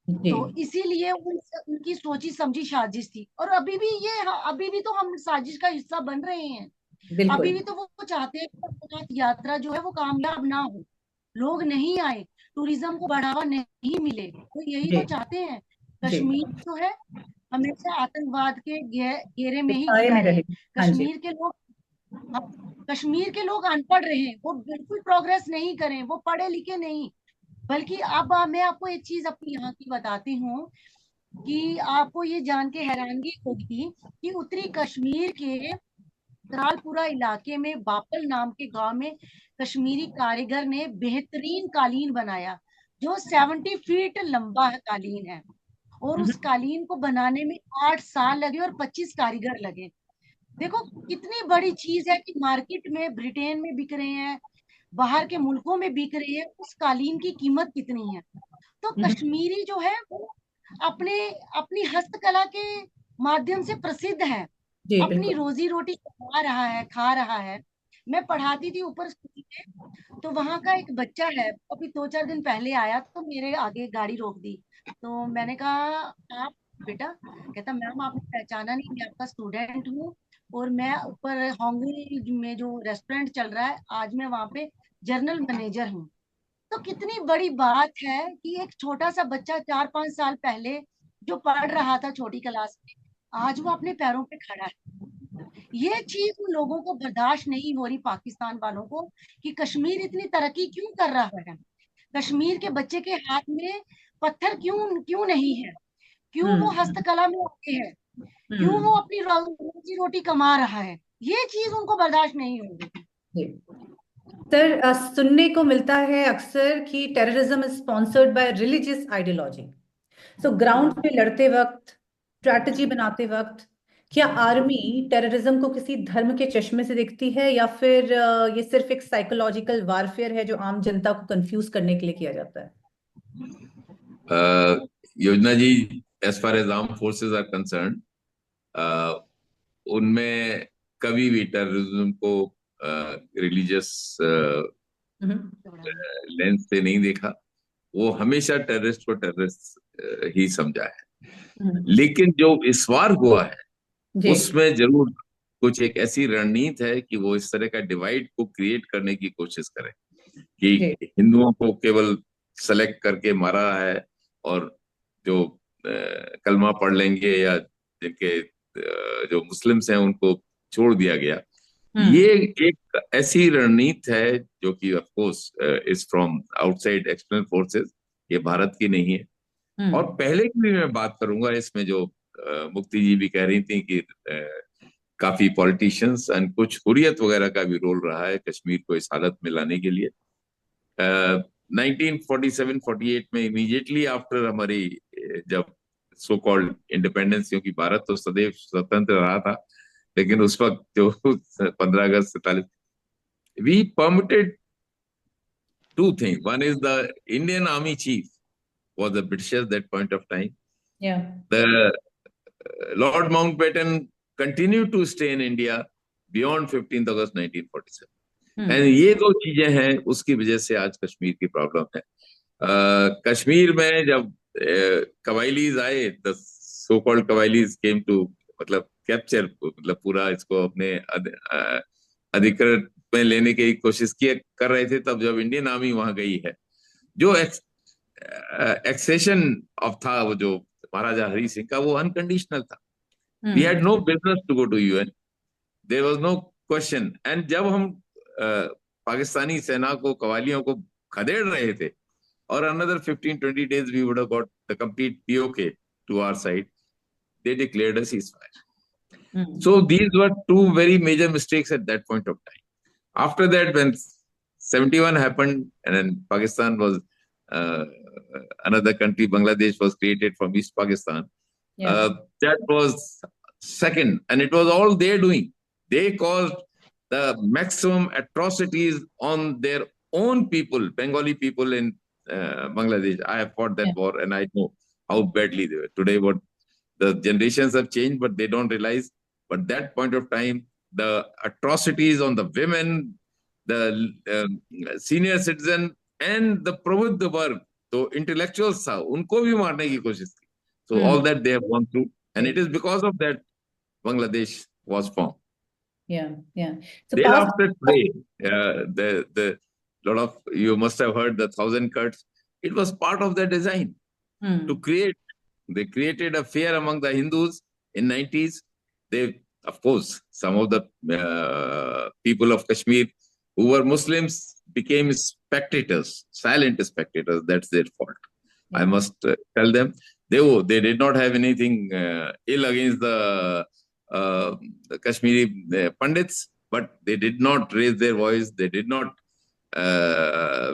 जी तो इसीलिए उनकी सोची समझी साजिश थी, और अभी भी तो हम साजिश का हिस्सा बन रहे हैं। बिल्कुल। अभी भी तो वो चाहते हैं कि अमरनाथ यात्रा जो है वो कामयाब ना हो, लोग नहीं आए, टूरिज्म को बढ़ावा नहीं मिले, तो यही जी तो चाहते हैं। जी, कश्मीर जो है हमेशा आतंकवाद के घेरे में ही साए जिया में रहे। रहे। हाँ जी। कश्मीर के लोग अनपढ़ रहे, वो बिल्कुल प्रोग्रेस नहीं करें, वो पढ़े लिखे नहीं। बल्कि अब मैं आपको एक चीज अपनी यहाँ की बताती हूँ कि आपको ये जान के हैरानगी होगी कि उत्तरी कश्मीर के त्रालपुरा इलाके में बापल नाम के गांव में कश्मीरी कारीगर ने बेहतरीन कालीन बनाया, जो 70 फीट लंबा कालीन है, और उस कालीन को बनाने में 8 साल लगे और 25 कारीगर लगे। देखो कितनी बड़ी चीज है कि मार्केट में ब्रिटेन में बिक रहे हैं, बाहर के मुल्कों में बिक रही है, उस कालीन की कीमत कितनी है। तो कश्मीरी जो है वो अपने अपनी हस्तकला के माध्यम से प्रसिद्ध है, जी अपनी बिल्कुल। रोजी रोटी कमा रहा है, खा रहा है। मैं पढ़ाती थी ऊपर स्कूल में, तो वहां का एक बच्चा है, अभी 2-4 दिन पहले आया, तो मेरे आगे गाड़ी रोक दी, तो मैंने कहा आप बेटा, कहता मैम आपने पहचाना नहीं, मैं आपका स्टूडेंट हूँ, और मैं ऊपर होंगी में जो रेस्टोरेंट चल रहा है, आज मैं वहां पे जनरल मैनेजर हूँ। तो कितनी बड़ी बात है कि एक छोटा सा बच्चा 4-5 साल पहले जो पढ़ रहा था छोटी क्लास में, आज वो अपने पैरों पे खड़ा है। ये चीज उन लोगों को बर्दाश्त नहीं हो रही, पाकिस्तान वालों को, कि कश्मीर इतनी तरक्की क्यों कर रहा है, कश्मीर के बच्चे के हाथ में पत्थर क्यों क्यों नहीं है, क्यों वो हस्तकला में आगे है, क्यों वो अपनी रोजी रोटी कमा रहा है। ये चीज उनको बर्दाश्त नहीं होगी। जी सर, सुनने को मिलता है अक्सर कि terrorism is sponsored by religious ideology. So ground पे लड़ते वक्त, स्ट्रैटेजी बनाते वक्त, क्या आर्मी टेररिज्म को किसी धर्म के चश्मे से देखती है, या फिर ये सिर्फ एक साइकोलॉजिकल वारफेयर है जो आम जनता को कंफ्यूज करने के लिए किया जाता है? Yojana ji, as far as arm forces are concern, उनमें कभी भी टेररिज्म को रिलीजियस लेंस से नहीं देखा। वो हमेशा टेररिस्ट को टेररिस्ट ही समझा है। लेकिन जो इस बार हुआ है जी उसमें जरूर कुछ एक ऐसी रणनीति है कि वो इस तरह का डिवाइड को क्रिएट करने की कोशिश करें कि जी हिंदुओं को केवल सेलेक्ट करके मारा है, और जो कलमा पढ़ लेंगे या जिनके जो मुस्लिम्स हैं उनको छोड़ दिया गया। ये एक ऐसी रणनीति है जो कि of course is from outside external forces, ये भारत की नहीं है। और पहले की भी मैं बात करूंगा इसमें, जो मुक्ति जी भी कह रही थी कि काफी पॉलिटिशियंस एंड कुछ हुर्रियत वगैरह का भी रोल रहा है कश्मीर को इस हालत में लाने के लिए। 1947-48 में इमीडिएटली आफ्टर हमारी जब सो कॉल्ड इंडिपेंडेंस, क्योंकि भारत तो सदैव स्वतंत्र रहा था, लेकिन उस वक्त जो 15 अगस्त 47, we permitted two things. One is the Indian Army chief was a British at that point of time. Yeah. The Lord Mountbatten continued to stay in India beyond 15th August 1947. And ये दो चीजें हैं, उसकी वजह से आज कश्मीर की problem है। कश्मीर में जब कबाइलीज आए, द सो कॉल्ड कबाइलीज केम टू मतलब कैप्चर, मतलब पूरा इसको अपने अधिकृत में लेने की कोशिश कर रहे थे, तब जब इंडियन आर्मी वहां गई है, जो एक्सेशन ऑफ था वो जो महाराजा हरि सिंह का, वो अनकंडीशनल था। We had no business to go to UN, there was no question, and जब हम पाकिस्तानी सेना को, कवालियों को खदेड़ रहे थे, और another 15-20 days we would have got the complete POK to our side, they declared a ceasefire. So these were two very major mistakes at that point of time. After that, when 71 happened, and then Pakistan was another country, Bangladesh was created from East Pakistan. That was second, and it was all their doing. They caused the maximum atrocities on their own people, Bengali people in Bangladesh. I have fought that war, and I know how badly they were. Today, what the generations have changed, but they don't realize. But that point of time, the atrocities on the women, the senior citizen, and the प्रबुद्ध वर्ग, तो intellectuals था, उनको भी मारने की कोशिश की. So all that they have gone through, and it is because of that Bangladesh was formed. So thereafter today, the lot of, you must have heard the 1,000 cuts. It was part of the design to create. They created a fear among the Hindus in 90s. They, of course, some of the people of Kashmir who were Muslims became spectators, silent spectators. That's their fault. I must tell them. They did not have anything ill against the Kashmiri Pandits, but they did not raise their voice. They did not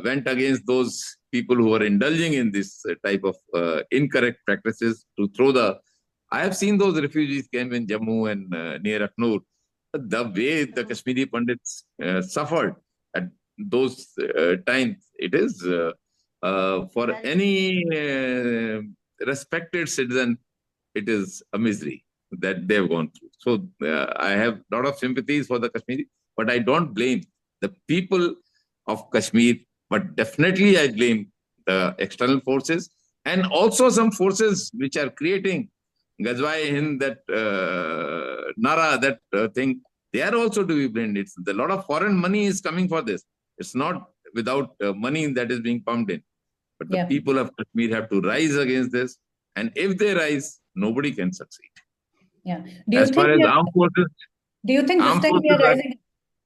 went against those people who were indulging in this type of incorrect practices to throw the... I have seen those refugees camp in Jammu and near Akhnur. The way the Kashmiri Pandits suffered at those times, it is for any respected citizen, it is a misery that they've gone through. So I have a lot of sympathies for the Kashmiri, but I don't blame the people of Kashmir, but definitely I blame the external forces and also some forces which are creating Ghazwa-e Hind, that Nara, that thing. They are also to be blamed. It's a lot of foreign money is coming for this. It's not without money that is being pumped in. But the people of Kashmir have to rise against this. And if they rise, nobody can succeed. As far as armed forces... Do you think this time we are rising?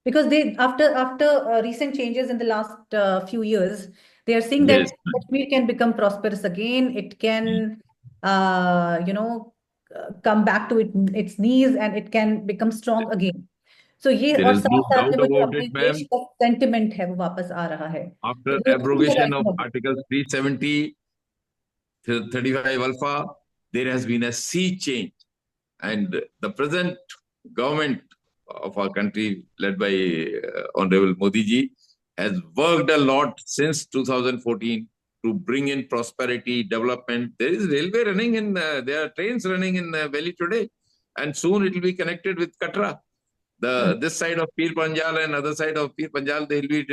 Because they, after recent changes in the last few years, they are seeing that Kashmir can become prosperous again. It can, come back to its knees, and it can become strong again. So ये और साथ में जो अपने देश का sentiment है वो वापस आ रहा है. After abrogation of Article 370, 35 Alpha, there has been a sea change, and the present government of our country, led by Honorable Modi ji, has worked a lot since 2014 to bring in prosperity, development. There is railway running in, there are trains running in Delhi today, and soon it will be connected with Katra. This side of Pir Panjal and other side of Pir Panjal, there will be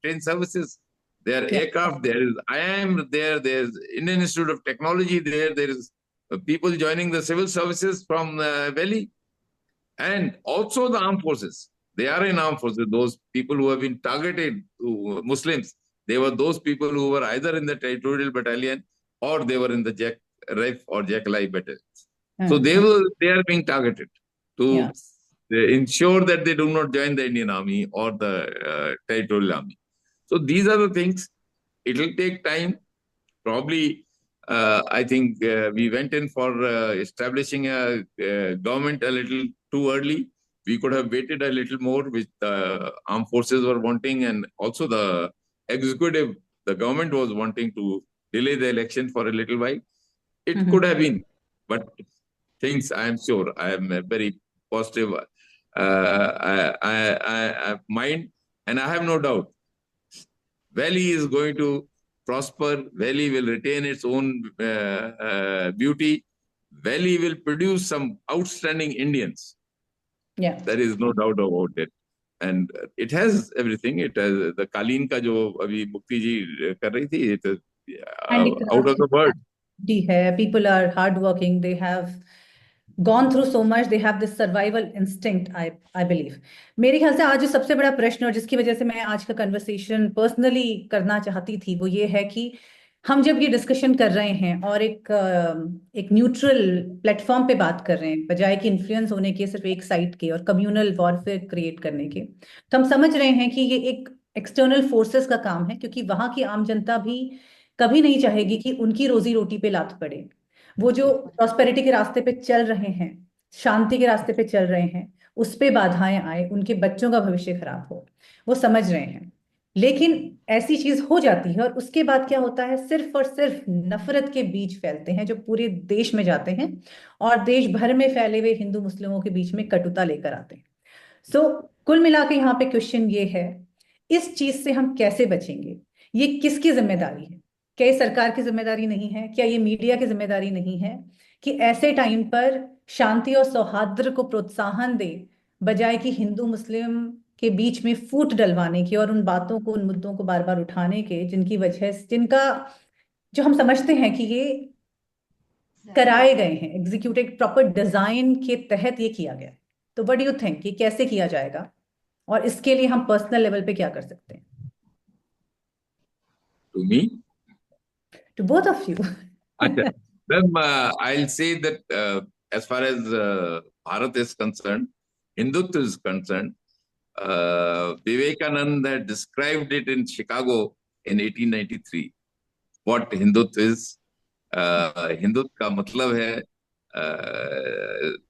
train services. There are aircraft, there is IIM there, there is Indian Institute of Technology there, there is people joining the civil services from Delhi. And also the armed forces. They are in armed forces. Those people who have been targeted, Muslims, they were those people who were either in the territorial battalion or they were in the RAF or Jackali battalions. So they are being targeted to ensure that they do not join the Indian Army or the territorial army. So these are the things. It will take time. Probably, I think we went in for establishing a government a little too early. We could have waited a little more, which the armed forces were wanting, and also the executive, the government was wanting to delay the election for a little while. It could have been, but things, I am sure, I am a very positive mind, and I have no doubt. Valley is going to prosper. Valley will retain its own beauty. Valley will produce some outstanding Indians. There is no doubt about it. And it has everything. It has the Kaleen ka jo abhi Mukti ji kar rahi thi, it is out of the world. People are hardworking. They have gone through so much. They have this survival instinct, I believe. मेरे ख्याल से आज जो सबसे बड़ा प्रश्न और जिसकी वजह से मैं आज का कन्वर्सेशन पर्सनली करना चाहती थी वो ये है कि हम जब ये डिस्कशन कर रहे हैं और एक न्यूट्रल प्लेटफॉर्म पे बात कर रहे हैं, बजाय कि इन्फ्लुएंस होने के सिर्फ एक साइड के और कम्युनल वॉरफेयर क्रिएट करने के, तो हम समझ रहे हैं कि ये एक एक्सटर्नल फोर्सेस का काम है, क्योंकि वहां की आम जनता भी कभी नहीं चाहेगी कि उनकी रोजी रोटी पे लात पड़े। वो जो प्रॉस्पेरिटी के रास्ते पे चल रहे हैं, शांति के रास्ते पे चल रहे हैं, उस पे बाधाएं आए, उनके बच्चों का भविष्य खराब हो, वो समझ रहे हैं। लेकिन ऐसी चीज हो जाती है और उसके बाद क्या होता है, सिर्फ और सिर्फ नफरत के बीज फैलते हैं जो पूरे देश में जाते हैं और देश भर में फैले हुए हिंदू मुस्लिमों के बीच में कटुता लेकर आते हैं। सो कुल मिला के यहाँ पे क्वेश्चन ये है, इस चीज से हम कैसे बचेंगे? ये किसकी जिम्मेदारी है? क्या ये सरकार की जिम्मेदारी नहीं है? क्या ये मीडिया की जिम्मेदारी नहीं है कि ऐसे टाइम पर शांति और सौहार्द को प्रोत्साहन दे, बजाय कि हिंदू मुस्लिम के बीच में फूट डलवाने की और उन बातों को, उन मुद्दों को बार बार उठाने के, जिनकी वजह से, जिनका जो हम समझते हैं कि ये कराए गए हैं, एग्जीक्यूटेड प्रॉपर डिजाइन के तहत ये किया गया है। तो व्हाट डू यू थिंक, ये कैसे किया जाएगा और इसके लिए हम पर्सनल लेवल पे क्या कर सकते हैं? To me? To both of you. Okay. Then I'll say that as far as Bharat is concerned, Hindutva is concerned, Vivekananda had described it in Chicago in 1893. What Hindutva is. Hindutva का मतलब है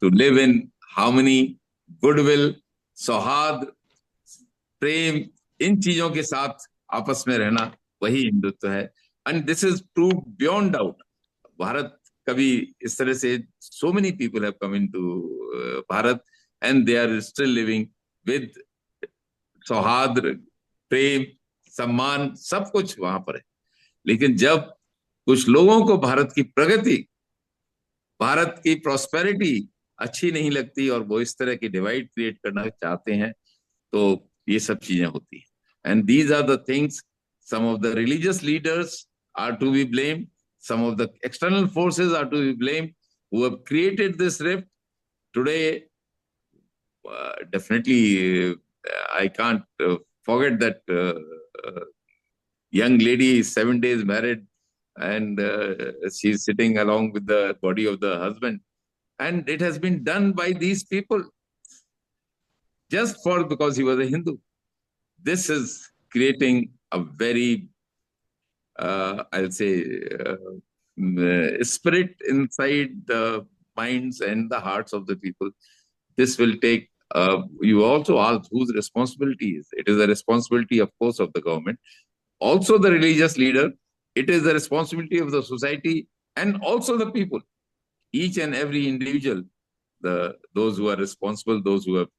to live in harmony, goodwill, सौहार्द, प्रेम, इन चीजों के साथ आपस में रहना, वही हिंदुत्व है। And this is true beyond doubt. Bharat कभी इस तरह से, so many people have come into Bharat and they are still living with सौहार्द, प्रेम, सम्मान, सब कुछ वहां पर है। लेकिन जब कुछ लोगों को भारत की प्रगति, भारत की प्रॉस्पेरिटी अच्छी नहीं लगती और वो इस तरह की डिवाइड क्रिएट करना चाहते हैं, तो ये सब चीजें होती हैं। And these are the things, some of the religious leaders are to be blamed, some of the external forces are to be blamed who have created this rift. Today, definitely, I can't forget that young lady is 7 days married and she's sitting along with the body of the husband. And it has been done by these people just because he was a Hindu. This is creating a very I'll say spirit inside the minds and the hearts of the people. This will take, you also asked whose responsibility is. It is the responsibility, of course, of the government, also the religious leader. It is the responsibility of the society and also the people. Each and every individual, those who are responsible, those who have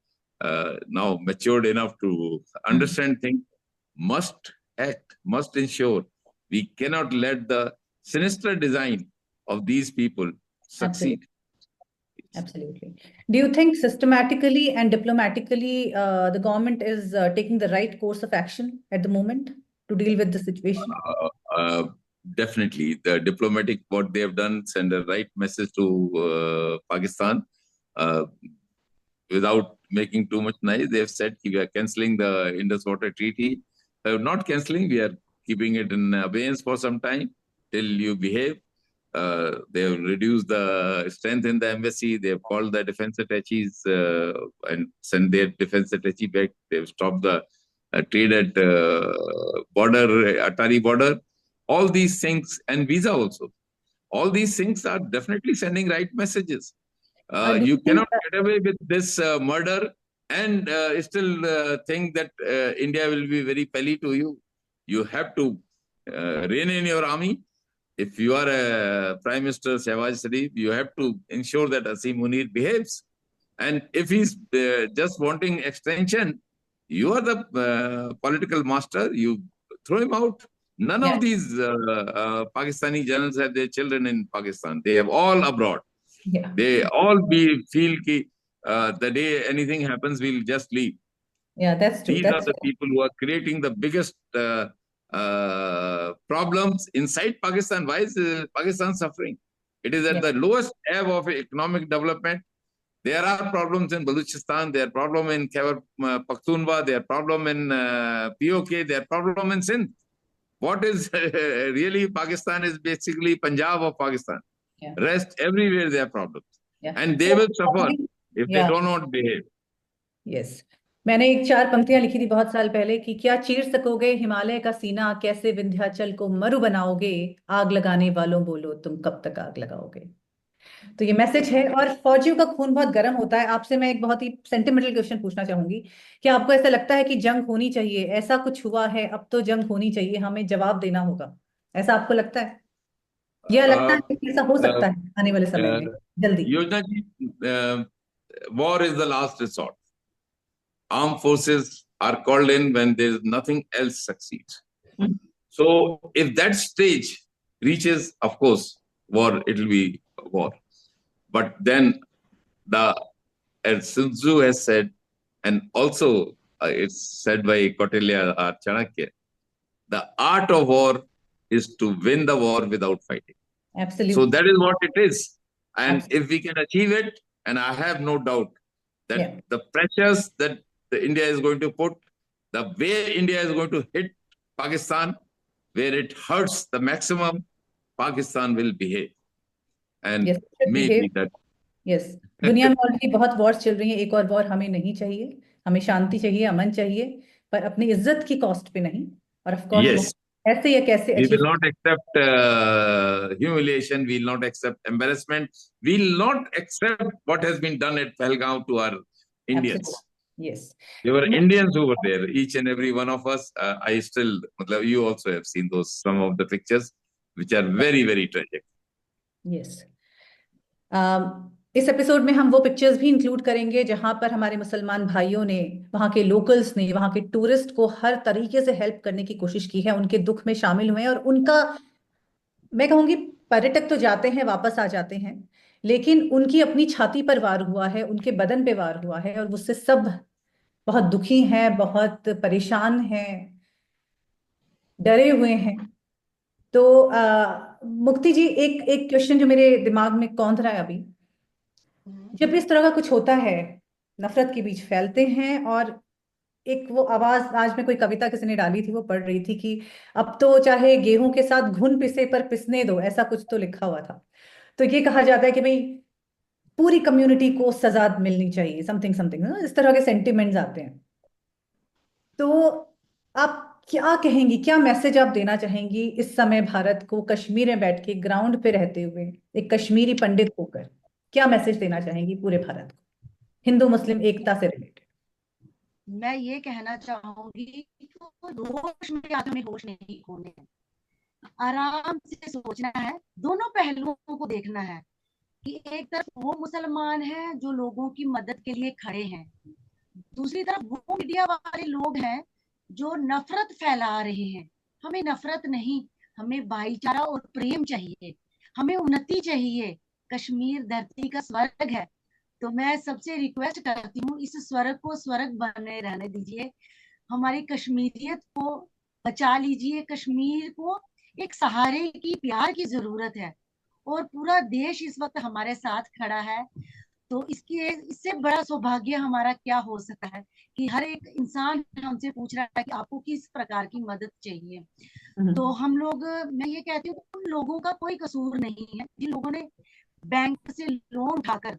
now matured enough to understand things, must act, must ensure. We cannot let the sinister design of these people succeed. Absolutely. Do you think systematically and diplomatically the government is taking the right course of action at the moment to deal with the situation? Definitely. The diplomatic, what they have done, send a right message to Pakistan without making too much noise. They have said we are cancelling the Indus Water Treaty. Not cancelling, we are keeping it in abeyance for some time till you behave. They have reduced the strength in the embassy. They have called the defense attaches and sent their defense attache back. They have stopped the trade at border, Atari border. All these things, and visa also. All these things are definitely sending right messages. You cannot get away with this murder and still think that India will be very pally to you. You have to rein in your army. If you are a Prime Minister Shehbaz Sharif, you have to ensure that Asim Munir behaves. And if he's just wanting extension, you are the political master. You throw him out. None of these Pakistani generals have their children in Pakistan. They have all abroad. Yeah. They all feel that the day anything happens, we'll just leave. Yeah, that's true. These are the people who are creating the biggest problems inside Pakistan. Why is Pakistan suffering? It is at the lowest ebb of economic development. There are problems in Balochistan. There are problems in Khyber Pakhtunkhwa. There are problems in POK. There are problems in Sindh. what is really Pakistan is basically Punjab of Pakistan. Yeah. Rest everywhere there are problems, Yeah. and they will suffer if they Yeah. do not behave. Yes, मैंने एक 4 पंक्तियां लिखी थी बहुत साल पहले कि क्या चीर सकोगे हिमालय का सीना, कैसे विंध्याचल को मरु बनाओगे, आग लगाने वालों बोलो तुम कब तक आग लगाओगे। तो ये मैसेज है। और फौजियों का खून बहुत गर्म होता है। आपसे मैं एक बहुत ही सेंटिमेंटल क्वेश्चन पूछना चाहूंगी कि आपको ऐसा लगता है कि जंग होनी चाहिए, ऐसा कुछ हुआ है, अब तो जंग होनी चाहिए, हमें जवाब देना होगा, ऐसा आपको लगता है, या लगता है कि ऐसा हो सकता है आने वाले समय में जल्दी? योजना जी, war is the last resort. Armed forces are called in when there is nothing else succeeds. So if that stage reaches, of course, war, it will be war. But then as Sun Tzu has said, and also it's said by Kautilya or Chanakya, the art of war is to win the war without fighting. Absolutely. So that is what it is. And if we can achieve it, and I have no doubt that the pressures that India is going to put, the way India is going to hit Pakistan, where it hurts the maximum, Pakistan will behave. And maybe that. Yes. दुनिया में already बहुत Wars चल रही है, एक और war हमें नहीं चाहिए, हमें शांति चाहिए, अमन चाहिए, पर अपनी इज्जत की कॉस्ट पे नहीं। और ऑफ कोर्स ऐसे या कैसे we will not accept humiliation, we will not accept embarrassment, we will not accept what has been done at Pahalgam to our Indians. Absolutely. Yes. There were Indians who were there, each and every one of us. I still, you also have seen some of the pictures, which are very, very tragic. Yes. इस episode में हम वो pictures भी include करेंगे जहां पर हमारे मुसलमान भाइयों ने, वहां के लोकल्स ने, वहां के टूरिस्ट को हर तरीके से हेल्प करने की कोशिश की है, उनके दुख में शामिल हुए हैं। और उनका, मैं कहूंगी, पर्यटक तो जाते हैं, वापस आ जाते हैं, लेकिन उनकी अपनी छाती पर वार हुआ है, उनके बदन पे वार हुआ है, और उससे सब बहुत दुखी हैं, बहुत परेशान हैं, डरे हुए हैं। तो मुक्ति जी, एक क्वेश्चन जो मेरे दिमाग में कौंध रहा है अभी, जब इस तरह का कुछ होता है, नफरत के बीच फैलते हैं, और एक वो आवाज, आज में कोई कविता किसी ने डाली थी, वो पढ़ रही थी कि अब तो चाहे गेहूं के साथ घुन पिसे पर पिसने दो, ऐसा कुछ तो लिखा हुआ था। तो ये कहा जाता है कि भाई पूरी कम्युनिटी को सजा मिलनी चाहिए, समथिंग समथिंग, इस तरह के सेंटिमेंट्स आते हैं। तो आप क्या कहेंगी, क्या मैसेज आप देना चाहेंगी इस समय भारत को, कश्मीर में बैठ के, ग्राउंड पे रहते हुए, एक कश्मीरी पंडित होकर क्या मैसेज देना चाहेंगी पूरे भारत को, हिंदू मुस्लिम एकता से रिलेटेड? मैं ये कहना चाहूंगी कि होश में आते में होश नहीं खोने हैं, आराम से सोचना है, दोनों पहलुओं को देखना है कि एक तरफ वो मुसलमान हैं जो लोगों की मदद के लिए खड़े हैं, दूसरी तरफ वो मीडिया वाले लोग हैं जो नफरत फैला रहे हैं। हमें नफरत नहीं, हमें भाईचारा और प्रेम चाहिए, हमें उन्नति चाहिए। कश्मीर धरती का स्वर्ग है, तो मैं सबसे रिक्वेस्ट करती हूँ, इस स्वर्ग को स्वर्ग बने रहने दीजिए, हमारी कश्मीरियत को बचा लीजिए। कश्मीर को एक सहारे की, प्यार की जरूरत है, और पूरा देश इस वक्त हमारे साथ खड़ा है। तो इससे बड़ा सौभाग्य हमारा क्या हो सकता है कि हर एक इंसान हमसे पूछ रहा है कि आपको किस प्रकार की मदद चाहिए। तो हम लोग, मैं ये कहती हूँ, उन लोगों का कोई कसूर नहीं है जिन लोगों ने बैंक से लोन उठाकर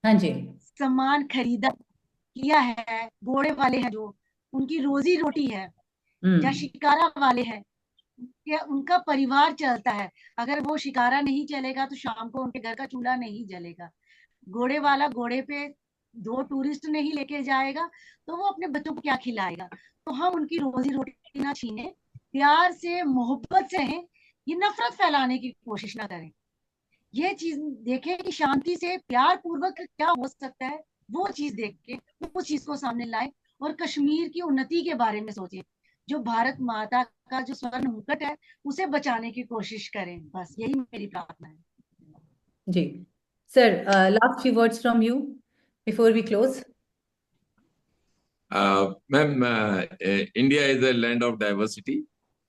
सामान खरीदा किया है, घोड़े वाले हैं जो, उनकी रोजी रोटी है, या शिकारा वाले हैं, क्या उनका परिवार चलता है। अगर वो शिकारा नहीं चलेगा तो शाम को उनके घर का चूल्हा नहीं जलेगा। घोड़े वाला घोड़े पे 2 टूरिस्ट नहीं लेके जाएगा तो वो अपने बच्चों को क्या खिलाएगा। तो हम उनकी रोजी रोटी ना छीने, प्यार से, मोहब्बत से रहें, ये नफरत फैलाने की कोशिश ना करें। ये चीज देखें कि शांति से, प्यार पूर्वक क्या हो सकता है, वो चीज देख के उस चीज को सामने लाए, और कश्मीर की उन्नति के बारे में सोचें। जो भारत माता का जो स्वर्ण मुकुट है, उसे बचाने की कोशिश करें, बस यही मेरी प्रार्थना है। जी sir, last few words from you before we close. Ma'am, India is a land of diversity.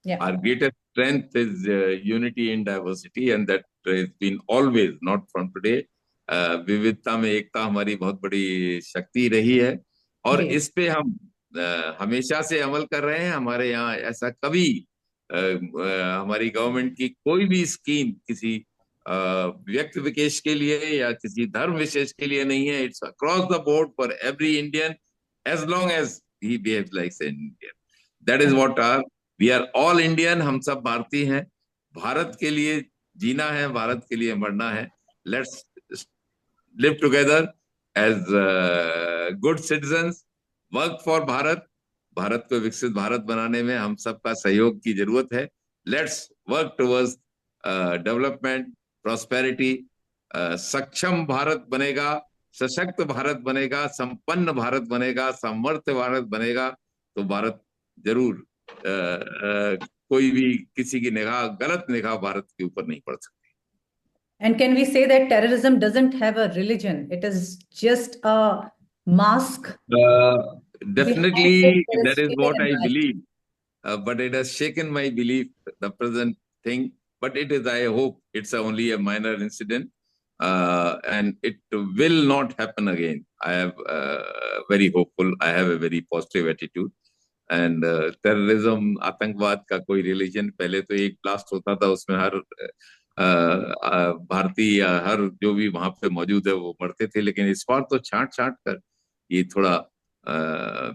Our greatest strength is unity in diversity, and that has been always, not from today. विविधता में एकता हमारी बहुत बड़ी शक्ति रही है, और इस पे हम हमेशा से अमल कर रहे हैं। हमारे यहाँ ऐसा कभी हमारी गवर्नमेंट की कोई भी स्कीम किसी व्यक्ति विशेष के लिए या किसी धर्म विशेष के लिए नहीं है. It's across the board for every Indian as long as he behaves like an Indian. That is what are we are all Indian. हम सब भारतीय हैं. भारत के लिए जीना है, भारत के लिए मरना है. Let's live together as good citizens. Work for Bharat. Bharat को विकसित भारत बनाने में हम सबका सहयोग की जरूरत है. Let's work towards development, prosperity. सक्षम भारत बनेगा, सशक्त भारत बनेगा, संपन्न भारत बनेगा, समर्थ भारत बनेगा तो भारत जरूर कोई भी किसी की निगाह, गलत निगाह भारत के ऊपर नहीं पड़ सकती. And can we say that terrorism doesn't have a religion? It is just a mask. Definitely, that is what I believe. But it has shaken my belief, the present thing. But it is, I hope, it's only a minor incident, and it will not happen again. I am very hopeful. I have a very positive attitude. And terrorism, आतंकवाद का कोई religion, पहले तो एक blast होता था, उसमें हर भारतीय या हर जो भी वहां पे मौजूद है वो मरते थे. लेकिन इस बार तो छांट छांट कर ये थोड़ा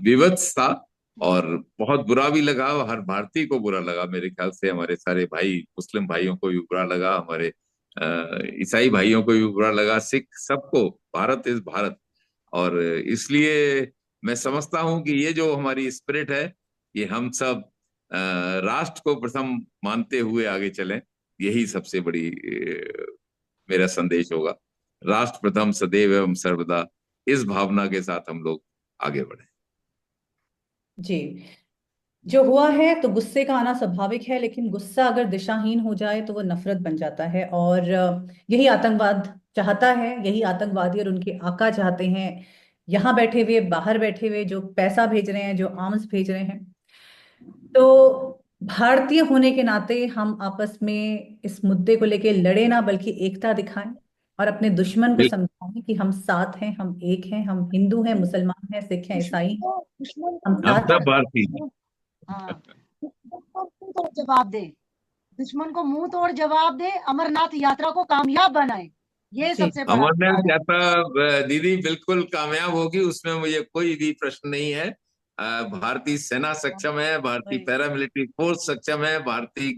विवत्स था और बहुत बुरा भी लगा. हर भारतीय को बुरा लगा. मेरे ख्याल से हमारे सारे भाई, मुस्लिम भाइयों को भी बुरा लगा, हमारे ईसाई भाइयों को भी बुरा लगा, सिख, सबको. भारत इज भारत. और इसलिए मैं समझता हूं कि ये जो हमारी स्पिरिट है, ये हम सब राष्ट्र को प्रथम मानते हुए आगे चलें. यही सबसे बड़ी मेरा संदेश होगा. राष्ट्र प्रथम, सदैव एवं सर्वदा. इस भावना के साथ हम लोग आगे बढ़े. जी, जो हुआ है तो गुस्से का आना स्वाभाविक है, लेकिन गुस्सा अगर दिशाहीन हो जाए तो वो नफरत बन जाता है. और यही आतंकवाद चाहता है, यही आतंकवादी और उनके आका चाहते हैं. यहाँ बैठे हुए, बाहर बैठे हुए जो पैसा भेज रहे हैं, जो आर्म्स भेज रहे हैं. तो भारतीय होने के नाते हम आपस में इस मुद्दे को लेके लड़े ना, बल्कि एकता दिखाएं और अपने दुश्मन को समझाएं कि हम साथ हैं, हम एक हैं, हम हिंदू हैं, मुसलमान हैं, सिख हैं, ईसाई हैं, हम साथ सब भारतीय. हाँ, तो जवाब दे, दुश्मन को मुंह तोड़ जवाब दे, अमरनाथ यात्रा को कामयाब बनाए. ये सबसे बड़ा अमरनाथ यात्रा दीदी बिल्कुल कामयाब होगी, उसमें मुझे कोई भी प्रश्न नहीं है. भारतीय सेना सक्षम है, भारतीय पैरामिलिट्री फोर्स सक्षम है, भारतीय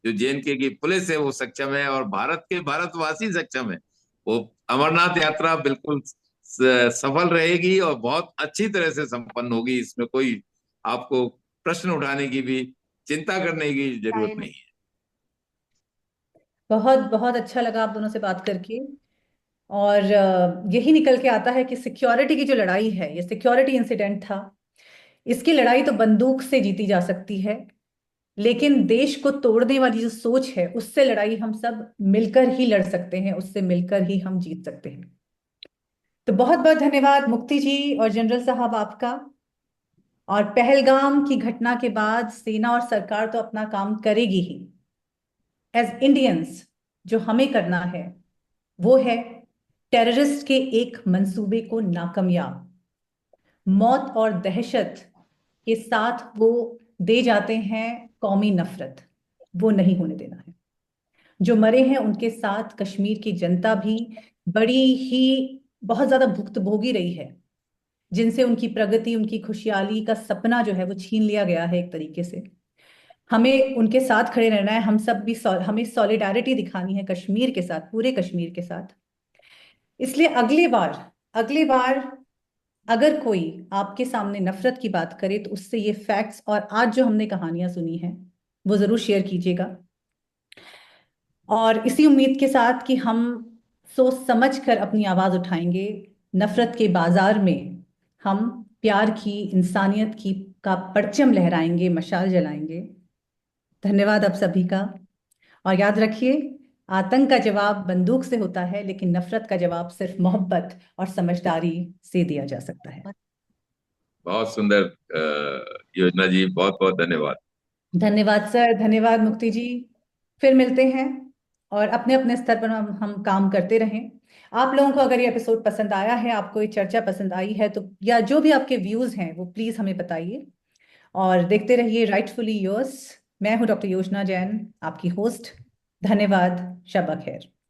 जो JNK की पुलिस है वो सक्षम है, और भारत के भारतवासी सक्षम है. वो अमरनाथ यात्रा बिल्कुल सफल रहेगी और बहुत अच्छी तरह से संपन्न होगी. इसमें कोई आपको प्रश्न उठाने की भी, चिंता करने की जरूरत नहीं है. बहुत बहुत अच्छा लगा आप दोनों से बात करके. और यही निकल के आता है कि सिक्योरिटी की जो लड़ाई है, ये सिक्योरिटी इंसिडेंट था. इसकी लड़ाई तो बंदूक से जीती जा सकती है, लेकिन देश को तोड़ने वाली जो सोच है, उससे लड़ाई हम सब मिलकर ही लड़ सकते हैं, उससे मिलकर ही हम जीत सकते हैं. तो बहुत बहुत धन्यवाद मुक्ति जी और जनरल साहब आपका. और पहलगाम की घटना के बाद सेना और सरकार तो अपना काम करेगी ही. एज इंडियंस जो हमें करना है वो है टेररिस्ट के एक मंसूबे को नाकामयाब, मौत और दहशत के साथ वो दे जाते हैं कौमी नफरत, वो नहीं होने देना है. जो मरे हैं उनके साथ कश्मीर की जनता भी बड़ी ही बहुत ज्यादा भुक्तभोगी रही है, जिनसे उनकी प्रगति, उनकी खुशहाली का सपना जो है वो छीन लिया गया है एक तरीके से. हमें उनके साथ खड़े रहना है. हम सब भी हमें सॉलिडारिटी दिखानी है कश्मीर के साथ, पूरे कश्मीर के साथ. इसलिए अगली बार अगर कोई आपके सामने नफरत की बात करे तो उससे ये फैक्ट्स और आज जो हमने कहानियां सुनी हैं वो जरूर शेयर कीजिएगा. और इसी उम्मीद के साथ कि हम सोच समझ कर अपनी आवाज उठाएंगे. नफरत के बाजार में हम प्यार की, इंसानियत की का परचम लहराएंगे, मशाल जलाएंगे. धन्यवाद आप सभी का. और याद रखिए, आतंक का जवाब बंदूक से होता है, लेकिन नफरत का जवाब सिर्फ मोहब्बत और समझदारी से दिया जा सकता है. बहुत सुंदर योजना जी, बहुत बहुत धन्यवाद. धन्यवाद सर, धन्यवाद मुक्ति जी. फिर मिलते हैं और अपने अपने स्तर पर हम काम करते रहें. आप लोगों को अगर ये एपिसोड पसंद आया है, आपको ये चर्चा पसंद आई है, तो या जो भी आपके व्यूज हैं वो प्लीज हमें बताइए. और देखते रहिए राइटफुली योर्स मैं हूं डॉक्टर योजना जैन, आपकी होस्ट। धन्यवाद। शब खैर।